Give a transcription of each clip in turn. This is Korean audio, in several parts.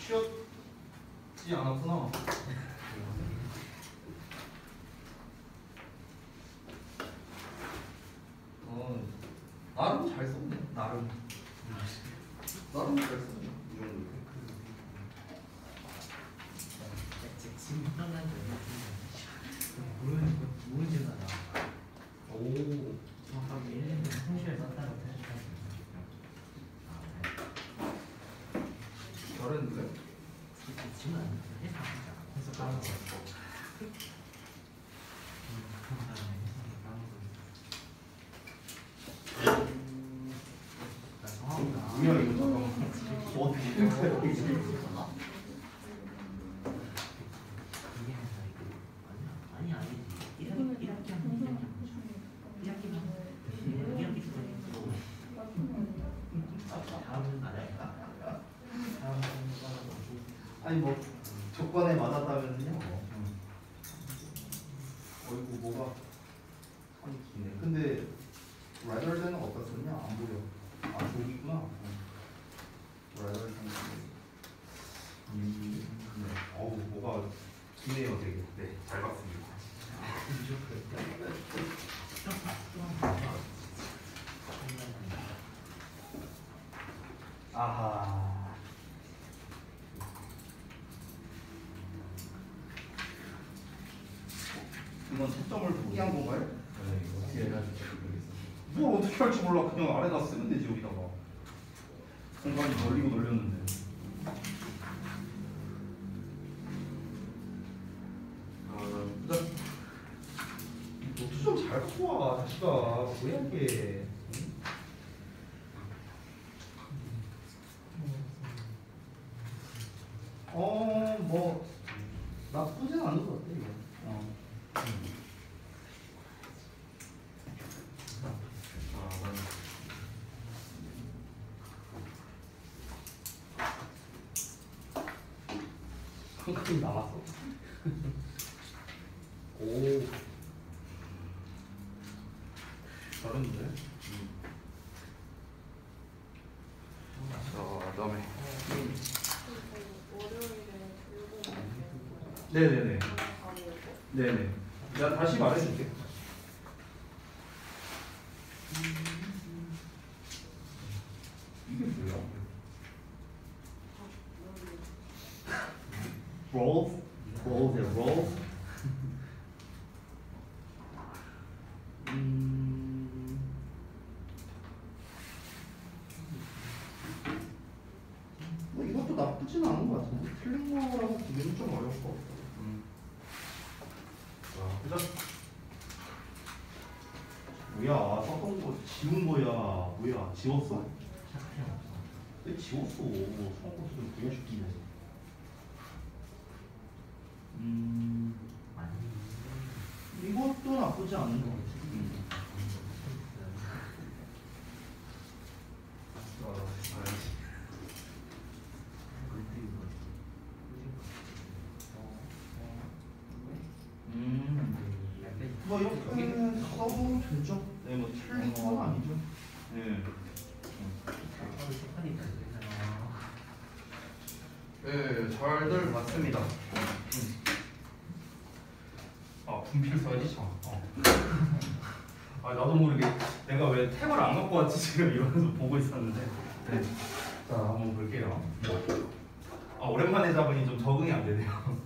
쉬었지 않았구나. 나름 잘 썼네. 나름 잘 썼네. 이 정도. 모르지가 않아. 오. 정확하게 1년에 통시에 썼다고 해주셔야 잘했는데? 지금 안 해서 해서 까는 거. 뭐야 이거 잠깐만. 어떻게 된 거야 이게? 아니 뭐 조건에 맞았다면요. 어이구 뭐가 참 기네. 근데 rather than은 어디다 썼냐? 안 보여. 아 저기 있구나. rather than. 네. 어우 뭐가 기네요 되게. 네, 잘 봤습니다. 아하. 이건 채점을 포기한 건가요? 네, 이거 어떻게 해가지고 뭘 어떻게 할지 몰라. 그냥 아래다 쓰면 되지 여기다가. 공간이 널리고 널렸는데. 노트 좀 잘 갖고 와 자식아. 뭐야 이게. 뭐 나쁘진 않은 것 같아 이거. 한 칸이 남았어. 오. 잘했는데? 자, 그다음에. 네네네. 네네. 내가 다시 말해줄게. 이게 뭐야? rolls? rolls? 뭐 이것도 나쁘진 않은 것 같은데 틀린 거라고 보기는 좀 어려울 것 같아. 자, 그죠? 뭐야, 썼던 거 지운 거야. 뭐야, 지웠어? 왜 지웠어? 수학 코스 좀 보여줄게. 이것도 나쁘지 않은 것 같아. 뭐 이렇게 써도 되죠? 네, 뭐 틀린 건 아니죠. 네. 네, 잘들 봤습니다. 아, 분필 써야지 참. 아, 나도 모르게 내가 왜 탭을 안 갖고 왔지 지금 이러면서 보고 있었는데. 네. 자, 한번 볼게요. 아, 오랜만에 잡으니 좀 적응이 안 되네요.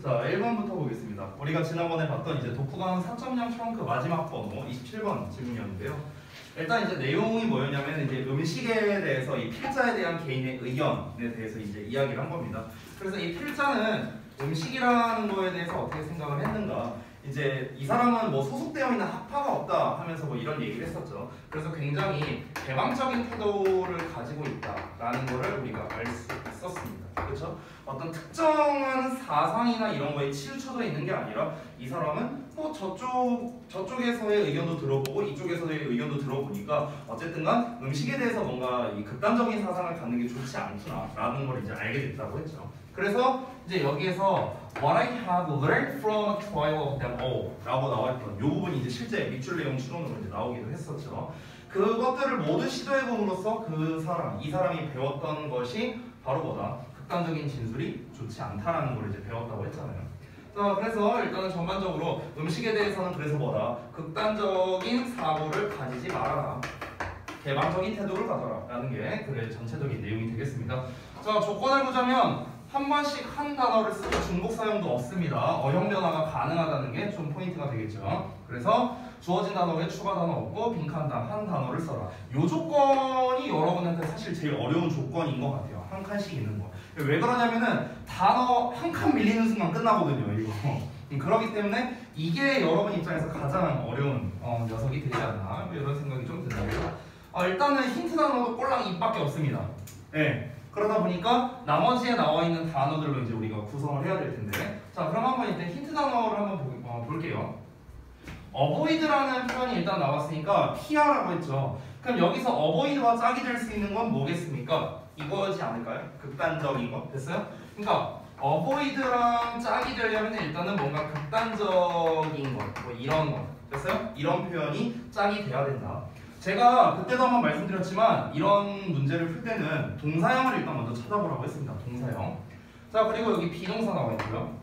자, 1번부터 보겠습니다. 우리가 지난번에 봤던 이제 독후강 4.0 트렁크 마지막 번호 27번 질문이었는데요. 일단 이제 내용이 뭐였냐면 이제 음식에 대해서 이 필자에 대한 개인의 의견에 대해서 이제 이야기를 한 겁니다. 그래서 이 필자는 음식이라는 거에 대해서 어떻게 생각을 했는가? 이제 이 사람은 뭐 소속되어 있는 학파가 없다 하면서 뭐 이런 얘기를 했었죠. 그래서 굉장히 개방적인 태도를 가지고 있다라는 거를 우리가 알 수 있었습니다. 그렇죠? 어떤 특정한 사상이나 이런 거에 치우쳐져 있는 게 아니라 이 사람은 뭐 저쪽에서의 의견도 들어보고 이쪽에서의 의견도 들어보니까 어쨌든간 음식에 대해서 뭔가 이 극단적인 사상을 갖는 게 좋지 않구나라는 걸 이제 알게 됐다고 했죠. 그래서 이제 여기에서 What I have learned from a trial of them all 라고 나와있던 이 부분이 이제 실제 밑줄 내용 추론으로 이제 나오기도 했었죠. 그것들을 모두 시도해봄으로써 이 사람이 배웠던 것이 바로 뭐다? 극단적인 진술이 좋지 않다라는 걸 이제 배웠다고 했잖아요. 자, 그래서 일단은 전반적으로 음식에 대해서는 그래서 뭐다? 극단적인 사고를 가지지 말아라. 개방적인 태도를 가져라 라는 게 글의 전체적인 내용이 되겠습니다. 자, 조건을 보자면 한 번씩 한 단어를 쓰고 중복 사용도 없습니다. 어형 변화가 가능하다는 게 좀 포인트가 되겠죠. 그래서 주어진 단어에 추가 단어 없고 빈칸당 한 단어를 써라. 이 조건이 여러분한테 사실 제일 어려운 조건인 것 같아요. 한 칸씩 있는 거. 왜 그러냐면은 단어 한 칸 밀리는 순간 끝나거든요. 이거. 그렇기 때문에 이게 여러분 입장에서 가장 어려운 녀석이 되지 않나 이런 생각이 좀 듭니다. 일단은 힌트 단어도 꼴랑 입밖에 없습니다. 네. 그러다 보니까 나머지에 나와 있는 단어들로 이제 우리가 구성을 해야 될 텐데, 자 그럼 한번 일단 힌트 단어를 한번 볼게요. avoid라는 표현이 일단 나왔으니까 피하라고 했죠. 그럼 여기서 avoid와 짝이 될 수 있는 건 뭐겠습니까? 이거지 않을까요? 극단적인 거 됐어요? 그러니까 avoid랑 짝이 되려면 일단은 뭔가 극단적인 것, 뭐 이런 거 됐어요? 이런 표현이 짝이 돼야 된다. 제가 그때도 한번 말씀드렸지만 이런 문제를 풀 때는 동사형을 일단 먼저 찾아보라고 했습니다. 동사형. 자 그리고 여기 비동사 나와 있고요.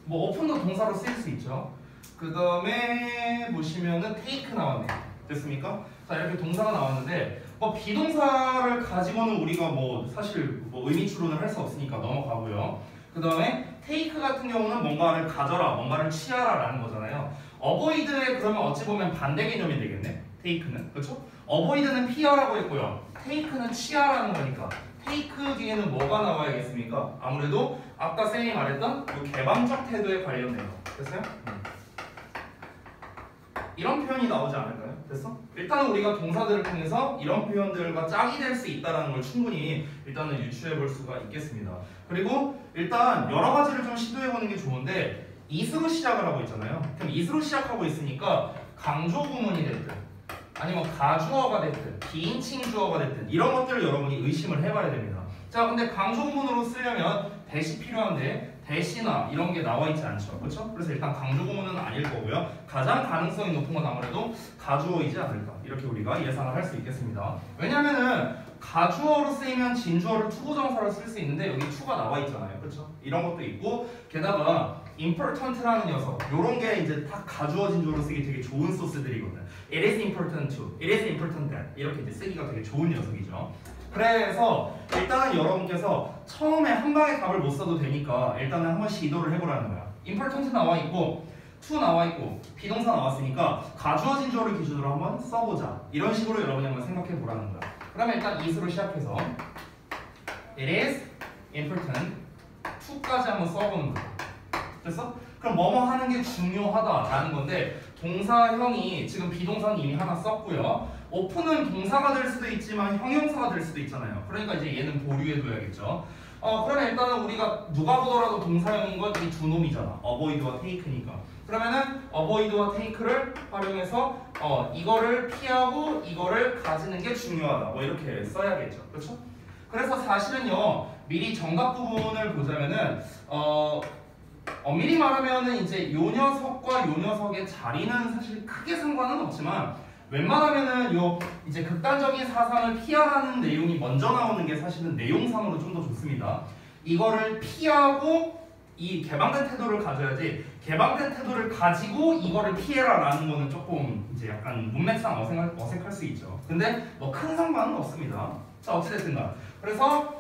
뭐 open도 동사로 쓰일 수 있죠. 그 다음에 보시면은 take 나왔네요. 됐습니까? 자 이렇게 동사가 나왔는데 뭐 비동사를 가지고는 우리가 뭐 사실 뭐 의미 추론을 할 수 없으니까 넘어가고요. 그 다음에 take 같은 경우는 뭔가를 가져라, 뭔가를 취하라 라는 거잖아요. avoid의 그러면 어찌 보면 반대 개념이 되겠네. take는 그렇죠? avoid는 피하라고 했고요. take는 취하라는 거니까 take 뒤에는 뭐가 나와야겠습니까? 아무래도 아까 쌤이 말했던 이 개방적 태도에 관련된 거 됐어요? 이런 표현이 나오지 않을까요? 됐어? 일단은 우리가 동사들을 통해서 이런 표현들과 짝이 될 수 있다는 걸 충분히 일단은 유추해 볼 수가 있겠습니다. 그리고 일단 여러 가지를 좀 시도해 보는 게 좋은데 is로 시작을 하고 있잖아요. 그럼 is로 시작하고 있으니까 강조 구문이 됐든 아니면 가주어가 됐든 비인칭 주어가 됐든 이런 것들을 여러분이 의심을 해봐야 됩니다. 자 근데 강조 구문으로 쓰려면 대시 필요한데 대시나 이런 게 나와 있지 않죠. 그렇죠? 그래서 일단 강조 구문은 아닐 거고요. 가장 가능성이 높은 건 아무래도 가주어이지 않을까 이렇게 우리가 예상을 할 수 있겠습니다. 왜냐면은 가주어로 쓰이면 진주어를 투부정사로 쓸 수 있는데 여기 투가 나와 있잖아요. 그렇죠? 이런 것도 있고 게다가 important라는 녀석 요런 게 이제 다 가주어 진주어로 쓰기 되게 좋은 소스들이거든. It is important to, it is important that 이렇게 이제 쓰기가 되게 좋은 녀석이죠. 그래서 일단은 여러분께서 처음에 한 방에 답을 못 써도 되니까 일단은 한번 시도를 해보라는 거야. important 나와 있고 to 나와 있고 비동사 나왔으니까 가주어 진주어를 기준으로 한번 써보자. 이런 식으로 여러분이 한번 생각해 보라는 거야. 그러면 일단 is로 시작해서 it is important to까지 한번 써보는 거야. 됐어? 그럼 뭐뭐 하는 게 중요하다라는 건데 동사형이 지금 비동사는 이미 하나 썼고요. open은 동사가 될 수도 있지만 형용사가 될 수도 있잖아요. 그러니까 이제 얘는 보류해둬야겠죠. 그러면 일단은 우리가 누가 보더라도 동사형인 건 이 두 놈이잖아. avoid와 take니까. 그러면은 avoid와 take를 활용해서 이거를 피하고 이거를 가지는 게 중요하다. 뭐 이렇게 써야겠죠. 그렇죠? 그래서 사실은요. 미리 정답 부분을 보자면은 엄밀히 말하면은 이제 요 녀석과 요 녀석의 자리는 사실 크게 상관은 없지만 웬만하면은 요 이제 극단적인 사상을 피하라는 내용이 먼저 나오는 게 사실은 내용상으로 좀 더 좋습니다. 이거를 피하고 이 개방된 태도를 가져야지 개방된 태도를 가지고 이거를 피해라라는 거는 조금 이제 약간 문맥상 어색할 수 있죠. 근데 뭐 큰 상관은 없습니다. 자 어찌됐든가 그래서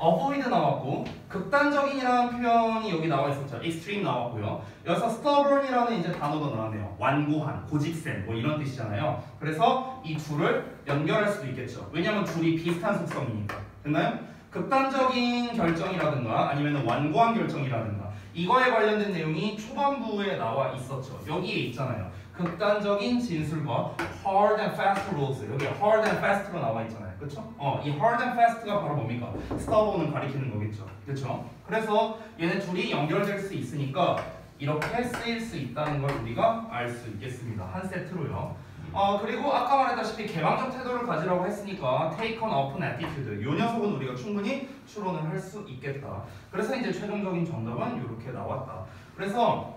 avoid 나왔고 극단적인이라는 표현이 여기 나와 있었죠. extreme 나왔고요. 여기서 stubborn이라는 이제 단어도 나왔네요. 완고한, 고집센 뭐 이런 뜻이잖아요. 그래서 이 둘을 연결할 수도 있겠죠. 왜냐하면 둘이 비슷한 속성이니까. 됐나요? 극단적인 결정이라든가 아니면 완고한 결정이라든가 이거에 관련된 내용이 초반부에 나와 있었죠. 여기에 있잖아요. 극단적인 진술과 hard and fast rules. 여기 hard and fast가 나와 있잖아요. 그렇죠? 이 hard and fast가 바로 뭡니까? 스타버는 가리키는 거겠죠. 그렇죠? 그래서 얘네 둘이 연결될 수 있으니까 이렇게 쓰일 수 있다는 걸 우리가 알 수 있겠습니다. 한 세트로요. 그리고 아까 말했다시피 개방적 태도를 가지라고 했으니까 take on open attitude. 요 녀석은 우리가 충분히 추론을 할 수 있겠다. 그래서 이제 최종적인 정답은 이렇게 나왔다. 그래서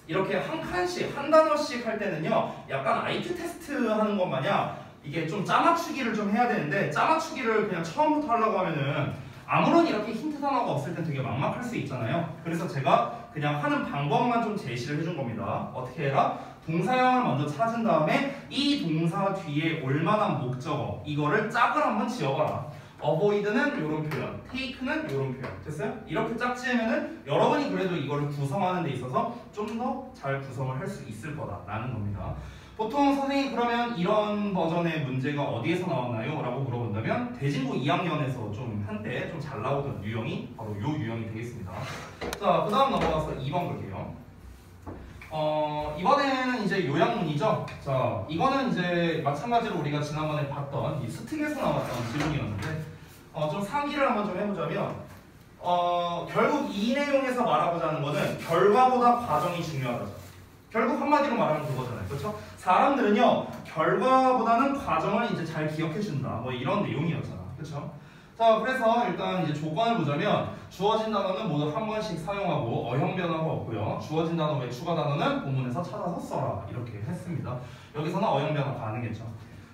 이렇게 한 칸씩, 한 단어씩 할 때는요, 약간 IQ 테스트 하는 것 마냥 이게 좀 짜맞추기를 좀 해야 되는데, 짜맞추기를 그냥 처음부터 하려고 하면은 아무런 이렇게 힌트 단어가 없을 땐 되게 막막할 수 있잖아요. 그래서 제가 그냥 하는 방법만 좀 제시를 해준 겁니다. 어떻게 해라? 동사형을 먼저 찾은 다음에 이 동사 뒤에 올만한 목적어, 이거를 짝을 한번 지어봐라. avoid는 이런 표현, take는 이런 표현. 됐어요? 이렇게 짝 지으면은 여러분이 그래도 이거를 구성하는 데 있어서 좀 더 잘 구성을 할 수 있을 거다라는 겁니다. 보통 선생님 그러면 이런 버전의 문제가 어디에서 나왔나요? 라고 물어본다면 대진고 2학년에서 좀 한때 좀 잘 나오던 유형이 바로 요 유형이 되겠습니다. 자, 그 다음 넘어가서 2번 볼게요. 이번에는 이제 요약문이죠. 자, 이거는 이제 마찬가지로 우리가 지난번에 봤던 이 스틱에서 나왔던 질문이었는데 좀 상기를 한번 좀 해보자면 결국 이 내용에서 말하고자 하는 거는 결과보다 과정이 중요하다죠. 결국 한마디로 말하면 그거잖아요. 그렇죠? 사람들은요 결과보다는 과정을 이제 잘 기억해준다. 뭐 이런 내용이었잖아. 그렇죠? 자, 그래서 일단 이제 조건을 보자면 주어진 단어는 모두 한 번씩 사용하고 어형 변화가 없고요. 주어진 단어 외 추가 단어는 본문에서 찾아서 써라. 이렇게 했습니다. 여기서는 어형 변화 가능했죠.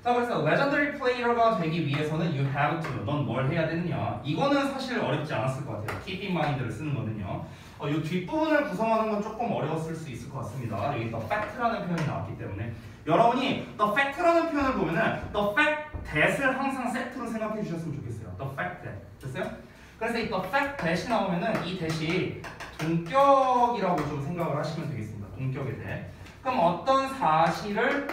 자, 그래서 legendary player가 되기 위해서는 you have to, 넌 뭘 해야 되느냐. 이거는 사실 어렵지 않았을 것 같아요. keep in mind를 쓰는 거는요. 이 뒷부분을 구성하는 건 조금 어려웠을 수 있을 것 같습니다. 여기 the fact라는 표현이 나왔기 때문에 여러분이 the fact라는 표현을 보면은 the fact that을 항상 세트로 생각해 주셨으면 좋겠어요. the fact that. 됐어요? 그래서 이 the fact that이 나오면은 이 that이 동격이라고 좀 생각을 하시면 되겠습니다. 동격에 대해. 그럼 어떤 사실을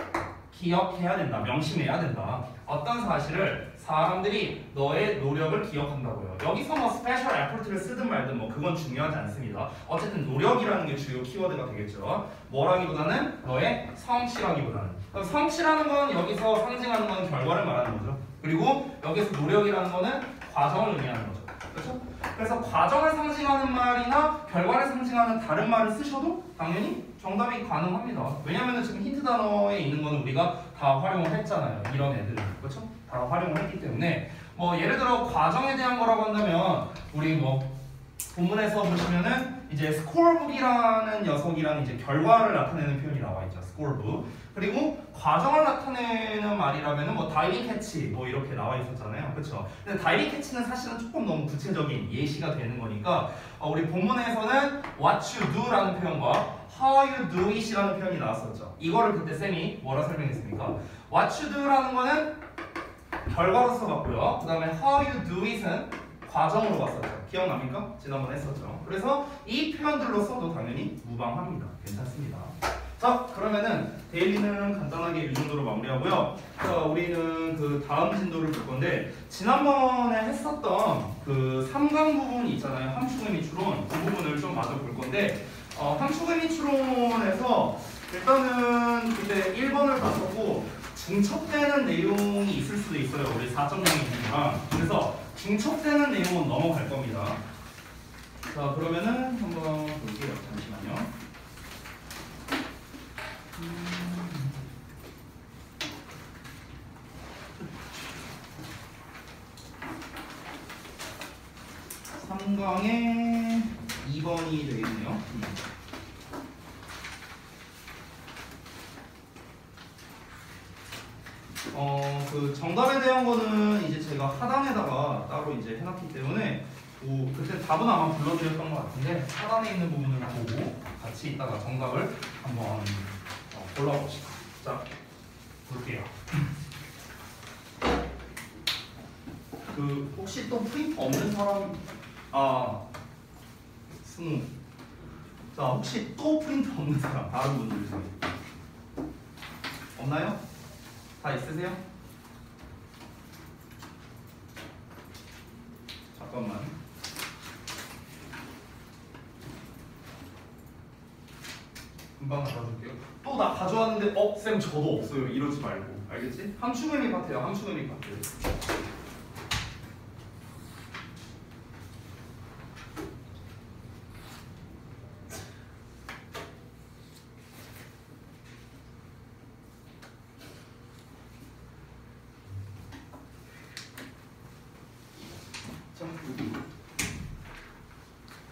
기억해야 된다. 명심해야 된다. 어떤 사실을 사람들이 너의 노력을 기억한다고요. 여기서 뭐 스페셜 에포트를 쓰든 말든 뭐 그건 중요하지 않습니다. 어쨌든 노력이라는 게 주요 키워드가 되겠죠. 뭐라기보다는 너의 성취라기보다는. 그럼 성취라는 건 여기서 상징하는 건 결과를 말하는 거죠. 그리고 여기서 노력이라는 거는 과정을 의미하는 거죠. 그렇죠? 그래서 과정을 상징하는 말이나 결과를 상징하는 다른 말을 쓰셔도 당연히 정답이 가능합니다. 왜냐하면 지금 힌트 단어에 있는 거는 우리가 다 활용을 했잖아요. 이런 애들은. 그렇죠? 다 활용을 했기 때문에 뭐 예를 들어 과정에 대한 거라고 한다면 우리 뭐 본문에서 보시면은 이제 스코어북이라는 녀석이랑 이제 결과를 나타내는 표현이 나와 있죠. 스코어북. 그리고 과정을 나타내는 말이라면은 뭐 다이빙 캐치 뭐 이렇게 나와 있었잖아요. 그렇죠? 근데 다이빙 캐치는 사실은 조금 너무 구체적인 예시가 되는 거니까 우리 본문에서는 what you do라는 표현과 how you do it이라는 표현이 나왔었죠. 이거를 그때 쌤이 뭐라 설명했습니까? what you do라는 거는 결과로서 봤고요. 그 다음에 how you do it은 과정으로 봤었죠. 기억납니까? 지난번에 했었죠. 그래서 이 표현들로 써도 당연히 무방합니다. 괜찮습니다. 자, 그러면은 데일리는 간단하게 이 정도로 마무리하고요. 자, 우리는 그 다음 진도를 볼 건데 지난번에 했었던 그 3강 부분 있잖아요. 함축의미 추론 그 부분을 좀 마저 볼 건데 함축의미 추론에서 일단은 그때 1번을 봤었고 중첩되는 내용이 있을 수도 있어요. 우리 4.0이니까. 그래서 중첩되는 내용은 넘어갈 겁니다. 자, 그러면은 한번 볼게요. 잠시만요. (3강에) 2번이 되겠네요. 그 정답에 대한 거는 이제 제가 하단에다가 따로 이제 해놨기 때문에 그때 답은 아마 불러드렸던 것 같은데 하단에 있는 부분을 보고 같이 이따가 정답을 한번 골라봅시다. 자, 볼게요. 그 혹시 또 프린터 없는 사람? 승우. 자, 혹시 또 프린터 없는 사람? 다른 분들 중에 없나요? 다 있으세요? 자, 잠깐만. 금방 가져줄게요. 또 나 가져왔는데 쌤 저도 없어요. 이러지 말고. 알겠지? 함축의미 파트야. 함축의미 파트.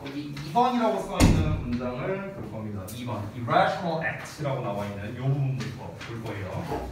여기 2번이라고 써있는 문장을 볼 겁니다. 2번 irrational act라고 나와 있는 이 부분부터 볼 거예요.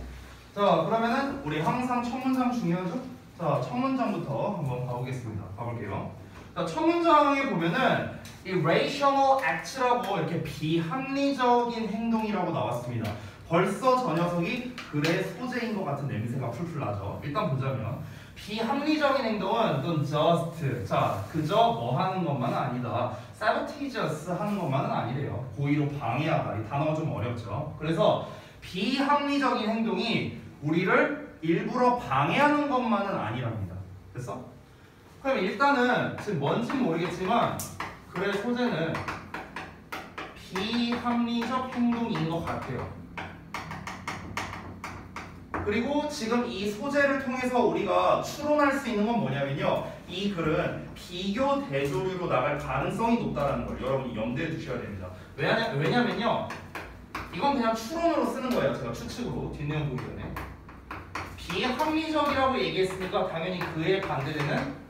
자, 그러면은 우리 항상 첫 문장 중요하죠? 자, 첫 문장부터 한번 봐보겠습니다. 봐볼게요. 자, 첫 문장에 보면은 irrational act라고 이렇게 비합리적인 행동이라고 나왔습니다. 벌써 저 녀석이 글의 소재인 것 같은 냄새가 풀풀 나죠. 일단 보자면 비합리적인 행동은 또 just, 자, 그저 뭐 하는 것만은 아니다. sabotageous 하는 것만은 아니래요. 고의로 방해하다. 이 단어가 좀 어렵죠. 그래서 비합리적인 행동이 우리를 일부러 방해하는 것만은 아니랍니다. 됐어? 그럼 일단은 지금 뭔지는 모르겠지만 글의 소재는 비합리적 행동인 것 같아요. 그리고 지금 이 소재를 통해서 우리가 추론할 수 있는 건 뭐냐면요, 이 글은 비교 대조류로 나갈 가능성이 높다는 걸 여러분이 염두에 두셔야 됩니다. 왜냐면요, 이건 그냥 추론으로 쓰는 거예요. 제가 추측으로 뒷내용 보기 전에 비합리적이라고 얘기했으니까 당연히 그에 반대되는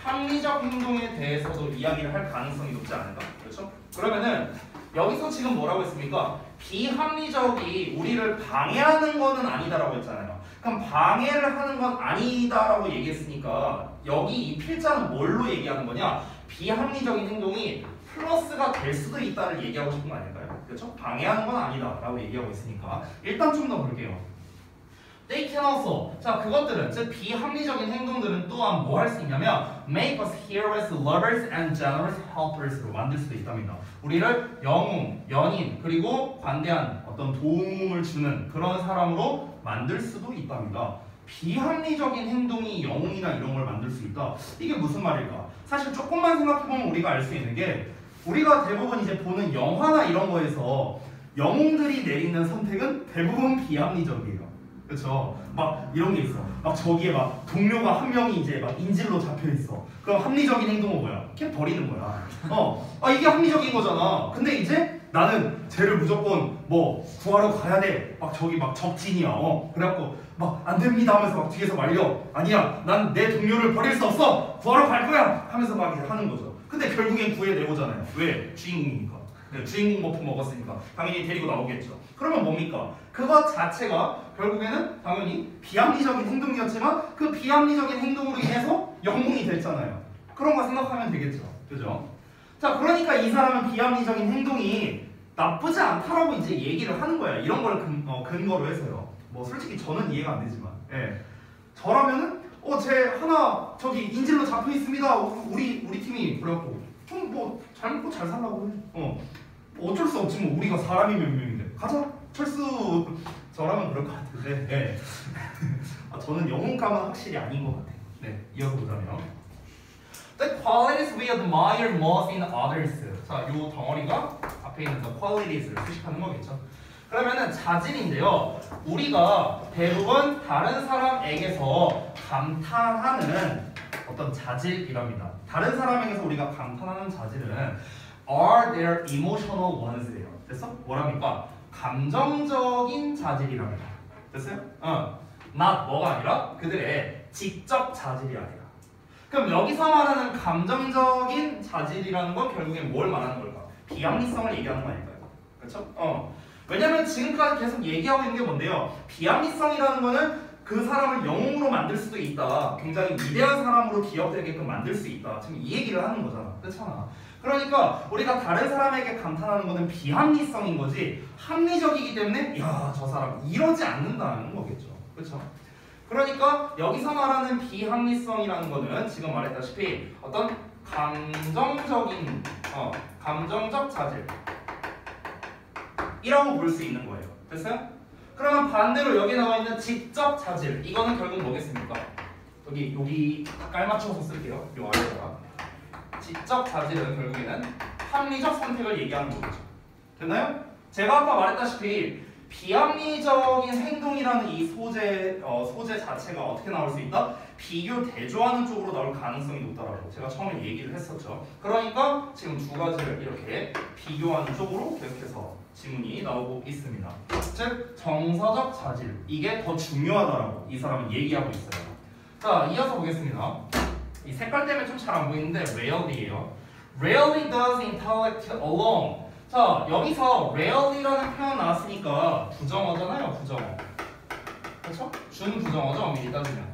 합리적 행동에 대해서도 이야기를 할 가능성이 높지 않을까? 그렇죠? 그러면은 여기서 지금 뭐라고 했습니까? 비합리적이 우리를 방해하는 거는 아니다라고 했잖아요. 그럼 방해를 하는 건 아니다라고 얘기했으니까 여기 이 필자는 뭘로 얘기하는 거냐? 비합리적인 행동이 플러스가 될 수도 있다를 얘기하고 싶은 거 아닐까요? 그렇죠? 방해하는 건 아니다라고 얘기하고 있으니까 일단 좀 더 볼게요. They can also, 자, 그것들은, 즉 비합리적인 행동들은 또한 뭐 할 수 있냐면 make us heroes, lovers, and generous helpers로 만들 수도 있답니다. 우리를 영웅, 연인, 그리고 관대한 어떤 도움을 주는 그런 사람으로 만들 수도 있답니다. 비합리적인 행동이 영웅이나 이런 걸 만들 수 있다. 이게 무슨 말일까? 사실 조금만 생각해보면 우리가 알 수 있는 게, 우리가 대부분 이제 보는 영화나 이런 거에서 영웅들이 내리는 선택은 대부분 비합리적이에요. 그렇죠. 막 이런 게 있어. 막 저기에 막 동료가 한 명이 이제 막 인질로 잡혀 있어. 그럼 합리적인 행동은 뭐야? 걔 버리는 거야. 이게 합리적인 거잖아. 근데 이제 나는 쟤를 무조건 뭐 구하러 가야 돼. 막 저기 막 적진이야. 그래갖고 막 안 됩니다 하면서 막 뒤에서 말려. 아니야, 난 내 동료를 버릴 수 없어. 구하러 갈 거야. 하면서 막 이제 하는 거죠. 근데 결국엔 구해내오잖아요. 왜? 주인공이니까. 네, 주인공 버프 먹었으니까 당연히 데리고 나오겠죠. 그러면 뭡니까? 그것 자체가 결국에는 당연히 비합리적인 행동이었지만 그 비합리적인 행동으로 인해서 영웅이 됐잖아요. 그런 거 생각하면 되겠죠. 그죠? 자, 그러니까 이 사람은 비합리적인 행동이 나쁘지 않다라고 이제 얘기를 하는 거야. 이런 걸 근거로 해서요. 뭐 솔직히 저는 이해가 안 되지만, 예. 저라면은 쟤 하나 저기 인질로 잡혀 있습니다. 우리 팀이 그래갖고 좀 뭐 잘 먹고 잘 살라고 해. 어쩔 수 없지 뭐. 우리가 사람이 몇 명인데 가자 철수. 저라면 그럴 것 같은데, 네. 저는 영웅감은 확실히 아닌 것 같아요. 네, 이어서 보자면 The qualities we admire most in others. 자, 요 덩어리가 앞에 있는 the qualities를 수식하는 거겠죠. 그러면은 자질인데요, 우리가 대부분 다른 사람에게서 감탄하는 어떤 자질이랍니다. 다른 사람에게서 우리가 감탄하는 자질은 are their emotional ones예요. 됐어? 뭐랍니까? 감정적인 자질이랍니다. 됐어요? not 뭐가 아니라 그들의 지적 자질이 아니라. 그럼 여기서 말하는 감정적인 자질이라는 건 결국엔 뭘 말하는 걸까? 비합리성을 얘기하는 거 아닐까요? 그렇죠? 왜냐면 지금까지 계속 얘기하고 있는 게 뭔데요? 비합리성이라는 거는 그 사람을 영웅으로 만들 수도 있다. 굉장히 위대한 사람으로 기억되게끔 만들 수 있다. 지금 이 얘기를 하는 거잖아. 그렇잖아. 그러니까 우리가 다른 사람에게 감탄하는 거는 비합리성인 거지 합리적이기 때문에 야, 저 사람 이러지 않는다는 거겠죠. 그렇죠? 그러니까 여기서 말하는 비합리성이라는 거는 지금 말했다시피 어떤 감정적인 감정적 자질이라고 볼 수 있는 거예요. 됐어요? 그러면 반대로 여기 나와 있는 지적 자질, 이거는 결국 뭐겠습니까? 여기 깔맞춰서 쓸게요. 요 아래다가 지적 자질은 결국에는 합리적 선택을 얘기하는 거겠죠. 됐나요? 제가 아까 말했다시피 비합리적인 행동이라는 이 소재 자체가 어떻게 나올 수 있다? 비교 대조하는 쪽으로 나올 가능성이 높다라고 제가 처음에 얘기를 했었죠. 그러니까 지금 두 가지를 이렇게 비교하는 쪽으로 계속해서 지문이 나오고 있습니다. 즉 정서적 자질, 이게 더 중요하다라고 이 사람은 얘기하고 있어요. 자, 이어서 보겠습니다. 이 색깔 때문에 좀 잘 안 보이는데 rarely예요. Rarely does intellect alone. 자, 여기서 rarely라는 표현 나왔으니까 부정어잖아요, 부정어. 그렇죠? 준부정어죠, 엄밀히 따지면.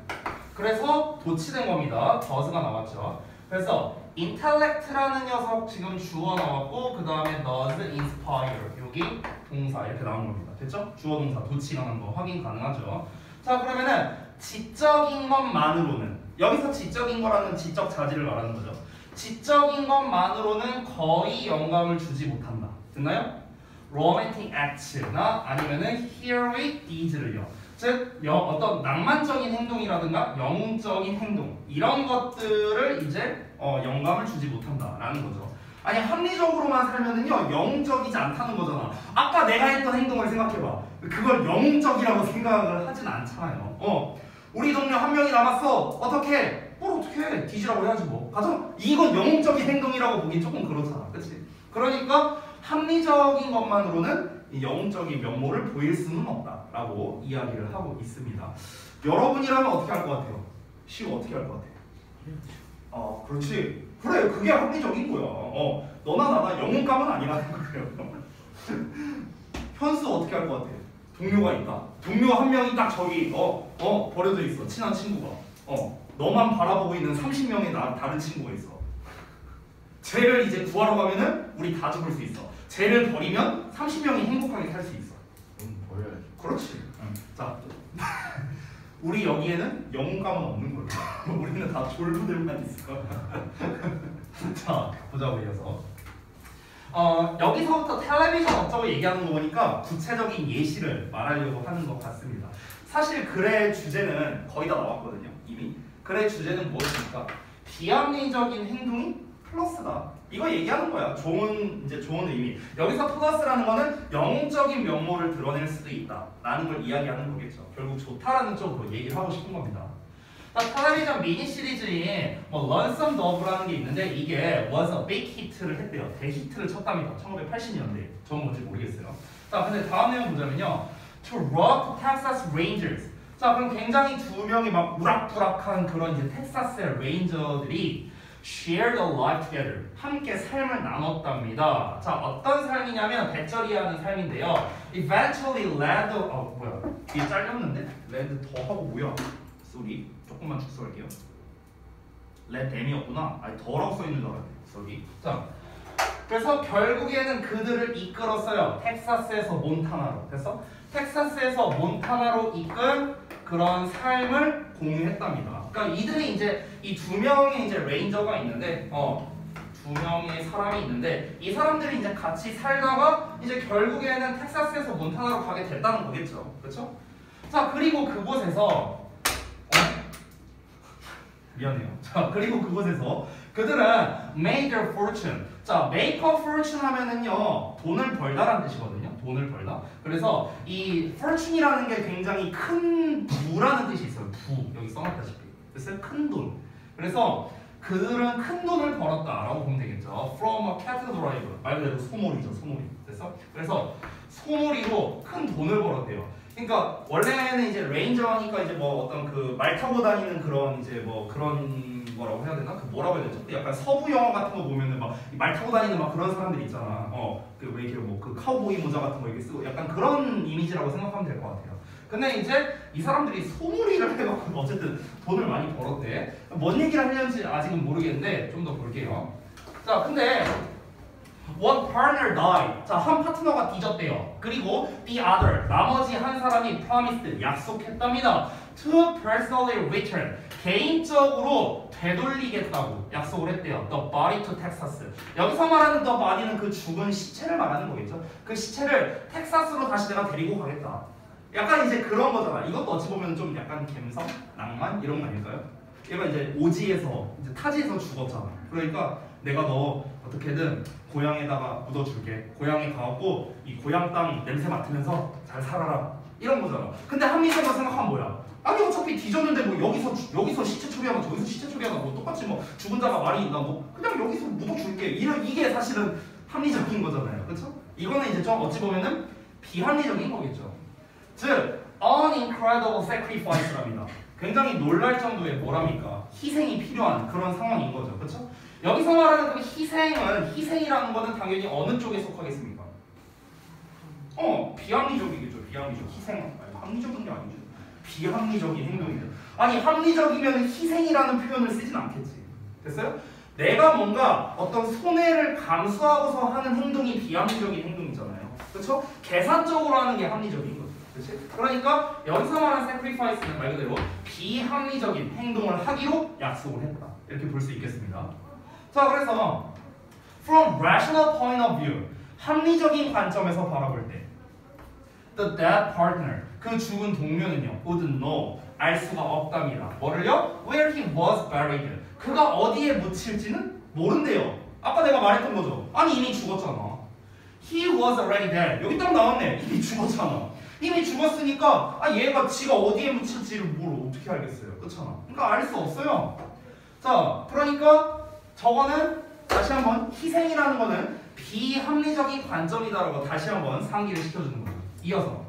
그래서 도치된 겁니다. does가 나왔죠. 그래서 intellect라는 녀석 지금 주어 나왔고 그 다음에 does inspire 여기 동사 이렇게 나온 겁니다. 됐죠? 주어 동사 도치라는 거 확인 가능하죠. 자, 그러면은 지적인 것만으로는, 여기서 지적인 거라는 지적 자질을 말하는 거죠. 지적인 것만으로는 거의 영감을 주지 못한다. 됐나요? romantic acts나 아니면은 heroic deeds를요. 즉 어떤 낭만적인 행동이라든가 영웅적인 행동 이런 것들을 이제 영감을 주지 못한다라는 거죠. 아니 합리적으로만 살면은요 영웅적이지 않다는 거잖아. 아까 내가 했던 행동을 생각해봐. 그걸 영웅적이라고 생각을 하진 않잖아요. 우리 동료 한 명이 남았어. 어떻게? 뭘 어떻게? 뒤지라고 해야지 뭐. 가자. 이건 영웅적인 행동이라고 보기 조금 그렇잖아. 그렇지? 그러니까 합리적인 것만으로는 이 영웅적인 면모를 보일 수는 없다라고 이야기를 하고 있습니다. 여러분이라면 어떻게 할 것 같아요? 시우 어떻게 할 것 같아? 그렇지. 그래, 그게 합리적인 거야. 너나 나나 영웅감은 아니라는 거예요. 현수 어떻게 할 것 같아? 동료가 있다. 동료 한 명이 딱 저기 버려져 있어. 친한 친구가. 너만 바라보고 있는 30명의 다른 친구가 있어. 쟤를 이제 구하러 가면은 우리 다 죽을 수 있어. 쟤를 버리면 30명이 행복하게 살 수 있어. 버려야지. 그렇지. 자, 우리 여기에는 영웅감은 없는 거야. 우리는 다 졸부들만 있어. 자, 보자고 이어서. 여기서부터 텔레비전 업적을 얘기하는 거 보니까 구체적인 예시를 말하려고 하는 것 같습니다. 사실 글의 주제는 거의 다 나왔거든요. 이미. 글의 주제는 무엇입니까? 비합리적인 행동이 플러스다. 이거 얘기하는 거야. 좋은 의미. 여기서 플러스라는 거는 영웅적인 면모를 드러낼 수도 있다라는 걸 이야기하는 거겠죠. 결국 좋다라는 쪽으로 얘기를 하고 싶은 겁니다. 텔레비전 미니 시리즈인 런썸 더브라는 게 있는데 이게 was a big hit를 했대요. 대히트를 쳤답니다. 1980년대. 저는 뭔지 모르겠어요. 자, 근데 다음 내용 보자면요. To rob Texas Rangers. 자, 그럼 굉장히 두 명이 막 우락부락한 그런 이제 텍사스의 레인저들이 shared a life together. 함께 삶을 나눴답니다. 자, 어떤 삶이냐면 배처리하는 삶인데요. Eventually led 뭐야? 뒤에 잘렸는데? led 더 하고 뭐야? 쏘리. 조금만 축소할게요. let them이었구나. 아니 더라고 써있는 줄 알았네. 쏘리. 자, 그래서 결국에는 그들을 이끌었어요. 텍사스에서 몬타나로. 그래서 텍사스에서 몬타나로 이끈 그런 삶을 공유했답니다. 그러니까 이들이 이제 이 두 명의 이제 레인저가 있는데, 두 명의 사람이 있는데 이 사람들이 이제 같이 살다가 이제 결국에는 텍사스에서 몬타나로 가게 됐다는 거겠죠, 그렇죠? 자, 그리고 그곳에서 미안해요. 자, 그리고 그곳에서 그들은 made their fortune. 자, make a fortune 하면은요 돈을 벌다라는 뜻이거든요. 돈을 벌다. 그래서 이 fortune이라는 게 굉장히 큰 부라는 뜻이 있어요. 부. 여기 써놨다시피. 그래서 큰 돈. 그래서 그들은 큰 돈을 벌었다라고 보면 되겠죠. From a cattle driver. 말 그대로 소몰이죠, 소몰이. 그래서 소몰이로 큰 돈을 벌었대요. 그러니까 원래는 이제 레인저니까 이제 뭐 어떤 그 말 타고 다니는 그런 이제 뭐 그런 거라고 해야 되나? 그 뭐라고 해야 되죠? 약간 서부 영화 같은 거 보면은 막 말 타고 다니는 막 그런 사람들 있잖아. 그 왜 이렇게 뭐 그 카우보이 모자 같은 거 이렇게 쓰고 약간 그런 이미지라고 생각하면 될 것 같아요. 근데 이제 이 사람들이 소몰이를 해갖고 어쨌든 돈을 많이 벌었대. 뭔 얘기를 하려는지 아직은 모르겠는데 좀 더 볼게요. 자, 근데 one partner died. 자, 한 파트너가 뒤졌대요. 그리고 the other, 나머지 한 사람이 promised, 약속했답니다. to personally return, 개인적으로 되돌리겠다고 약속을 했대요. The body to Texas. 여기서 말하는 the body는 그 죽은 시체를 말하는 거겠죠. 그 시체를 텍사스로 다시 내가 데리고 가겠다. 약간 이제 그런 거잖아. 이것도 어찌 보면 좀 약간 감성, 낭만 이런 거 아닐까요? 얘가 이제 오지에서 이제 타지에서 죽었잖아. 그러니까 내가 너 어떻게든 고향에다가 묻어줄게. 고향에 가갖고 이 고향 땅 냄새 맡으면서 잘 살아라. 이런 거잖아. 근데 합리적으로 생각하면 뭐야? 아니 어차피 뒤졌는데 뭐 여기서 시체 처리하고 저기서 시체 처리하고 뭐 똑같이 뭐 죽은 자가 말이 있나 뭐 그냥 여기서 묻어줄게. 이게 사실은 합리적인 거잖아요. 그렇죠? 이거는 이제 좀 어찌 보면은 비합리적인 거겠죠. 즉 an incredible sacrifice랍니다. 굉장히 놀랄 정도의 뭐랍니까? 희생이 필요한 그런 상황인 거죠. 그렇죠? 여기서 말하는 그 희생이라는 거는 당연히 어느 쪽에 속하겠습니까? 비합리적이겠죠. 비합리적. 희생. 아니, 합리적인 게 아니죠. 비합리적인 행동이죠. 아니 합리적이면 희생이라는 표현을 쓰진 않겠지. 됐어요? 내가 뭔가 어떤 손해를 감수하고서 하는 행동이 비합리적인 행동이잖아요. 그렇죠? 계산적으로 하는 게 합리적인 거죠. 그렇지? 그러니까 여기서 말하는 sacrifice는 말 그대로 비합리적인 행동을 하기로 약속을 했다. 이렇게 볼 수 있겠습니다. 자, 그래서 from rational point of view, 합리적인 관점에서 바라볼 때 the dead partner, 그 죽은 동료는요 would know, 알 수가 없답니다. 뭐를요? where he was buried, 그가 어디에 묻힐지는 모른대요. 아까 내가 말했던 거죠. 아니 이미 죽었잖아. He was already dead. 여기 딱 나왔네. 이미 죽었잖아. 이미 죽었으니까 얘가 지가 어디에 묻힐지를 뭘 어떻게 알겠어요. 그렇잖아. 그러니까 알 수 없어요. 자, 그러니까 저거는 다시 한번 희생이라는 거는 비합리적인 관점이다라고 다시 한번 상기를 시켜주는 거예요. 이어서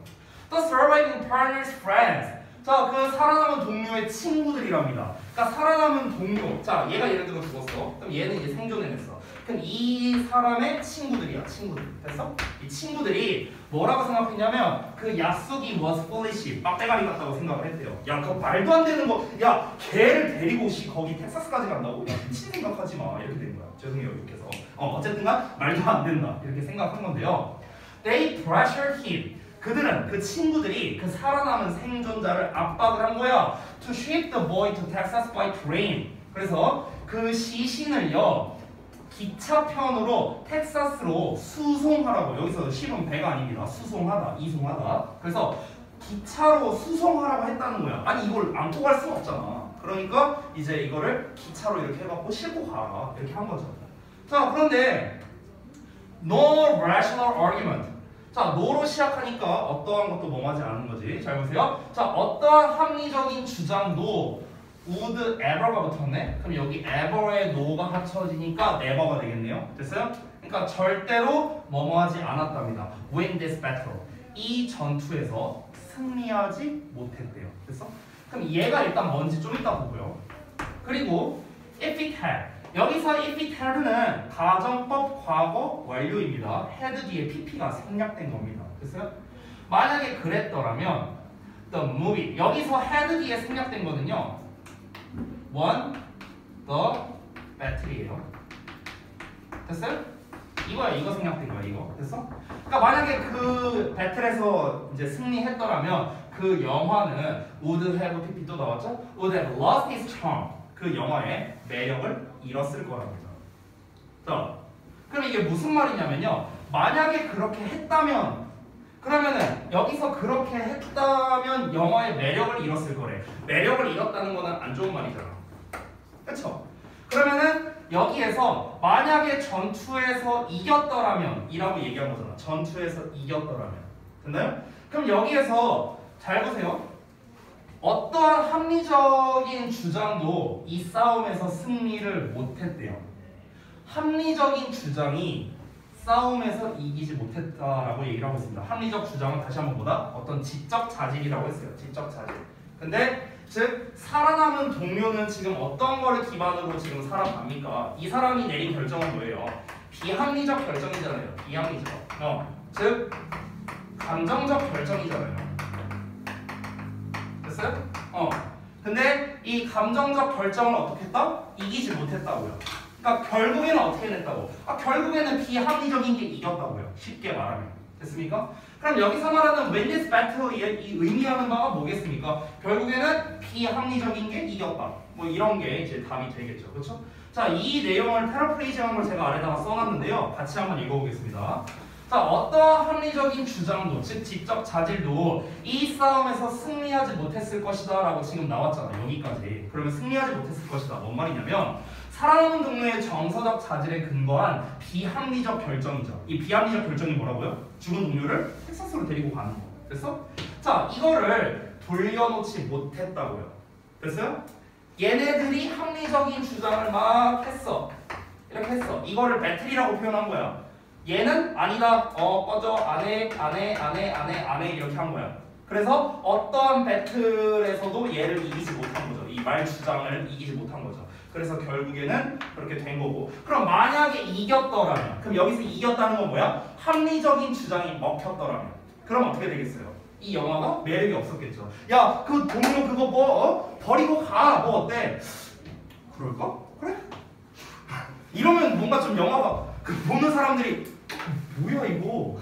The surviving partner's friends. 자, 그 살아남은 동료의 친구들이랍니다. 그러니까 살아남은 동료. 자, 얘가 예를 들어 죽었어. 그럼 얘는 이제 생존해냈어. 그럼 이 사람의 친구들이야. 친구들. 됐어? 이 친구들이 뭐라고 생각했냐면 그 약속이 was foolish. 빡대가리 같다고 생각을 했대요. 야, 그거 말도 안 되는 거. 야, 걔를 데리고 거기 텍사스까지 간다고? 야, 미친 생각하지 마. 이렇게 된 거야. 죄송해요. 이렇게 해서. 어쨌든간 말도 안 된다. 이렇게 생각한 건데요. They pressured him. 그들은 그 친구들이 그 살아남은 생존자를 압박을 한 거야. To ship the boy to Texas by train. 그래서 그 시신을요 기차편으로 텍사스로 수송하라고. 여기서 ship은 배가 아닙니다. 수송하다, 이송하다. 그래서 기차로 수송하라고 했다는 거야. 아니 이걸 안고 갈 수는 없잖아. 그러니까 이제 이거를 기차로 이렇게 해갖고 싣고 가라. 이렇게 한 거죠. 자, 그런데 no rational argument. 자, no로 시작하니까 어떠한 것도 뭐하지 않은 거지. 잘 보세요. 자, 어떠한 합리적인 주장도 would ever가 붙었네. 그럼 여기 ever에 no가 합쳐지니까 never가 되겠네요. 됐어요? 그러니까 절대로 뭐뭐하지 않았답니다. win this battle. 이 전투에서 승리하지 못했대요. 됐어? 그럼 얘가 일단 뭔지 좀 이따 보고요. 그리고 if it had. 여기서 if it had는 가정법 과거 완료입니다. had 뒤에 pp가 생략된 겁니다. 됐어요? 만약에 그랬더라면 the movie. 여기서 had 뒤에 생략된 거는요. won the battle이에요. 됐어요? 이거야. 이거 생략된 거야. 이거. 됐어? 그러니까 만약에 그 배틀에서 이제 승리했더라면 그 영화는 would have pp 또 나왔죠? would have lost its charm. 그 영화의 매력을 잃었을 거랍니다. 자, 그럼 이게 무슨 말이냐면요. 만약에 그렇게 했다면 그러면은 여기서 그렇게 했다면 영화의 매력을 잃었을 거래. 매력을 잃었다는 거는 안 좋은 말이잖아. 그렇죠? 그러면은 여기에서 만약에 전투에서 이겼더라면 이라고 얘기한 거잖아. 전투에서 이겼더라면. 됐나요? 그럼 여기에서 잘 보세요. 어떠한 합리적인 주장도 이 싸움에서 승리를 못했대요. 합리적인 주장이 싸움에서 이기지 못했다라고 얘기를 하고 있습니다. 합리적 주장은 다시 한번 보다 어떤 지적 자질이라고 했어요. 지적 자질. 근데 즉 살아남은 동료는 지금 어떤 거를 기반으로 지금 살아갑니까? 이 사람이 내린 결정은 뭐예요? 비합리적 결정이잖아요. 비합리적. 즉 감정적 결정이잖아요. 됐어요? 근데 이 감정적 결정을 어떻게 했다? 이기지 못했다고요. 그러니까 결국에는 어떻게 냈다고? 결국에는 비합리적인 게 이겼다고요. 쉽게 말하면. 됐습니까? 그럼 여기서 말하는 win this battle의 의미하는 바가 뭐겠습니까? 결국에는 비합리적인 게 이겼다. 뭐 이런 게 이제 답이 되겠죠. 그렇죠? 자, 이 내용을 패러프레이즈한 걸 제가 아래다가 써놨는데요. 같이 한번 읽어보겠습니다. 자, 어떠한 합리적인 주장도, 즉 지적 자질도 이 싸움에서 승리하지 못했을 것이다 라고 지금 나왔잖아. 여기까지. 그러면 승리하지 못했을 것이다. 뭔 말이냐면 살아남은 동료의 정서적 자질에 근거한 비합리적 결정이죠. 이 비합리적 결정이 뭐라고요? 죽은 동료를 텍사스로 데리고 가는 거. 됐어? 자, 이거를 돌려놓지 못했다고요. 됐어요? 얘네들이 합리적인 주장을 막 했어. 이렇게 했어. 이거를 배틀이라고 표현한 거야. 얘는 아니다. 꺼져. 안 해. 이렇게 한 거야. 그래서 어떠한 배틀에서도 얘를 이기지 못한 거죠. 이 말 주장을 이기지 못한 거죠. 그래서 결국에는 그렇게 된 거고. 그럼 만약에 이겼더라면, 그럼 여기서 이겼다는 건 뭐야? 합리적인 주장이 먹혔더라면. 그럼 어떻게 되겠어요? 이 영화가 매력이 없었겠죠. 야, 그 동료 그거 뭐 버리고 가. 뭐 어때? 그럴까? 그래? 이러면 뭔가 좀 영화가 그 보는 사람들이 뭐야 이거?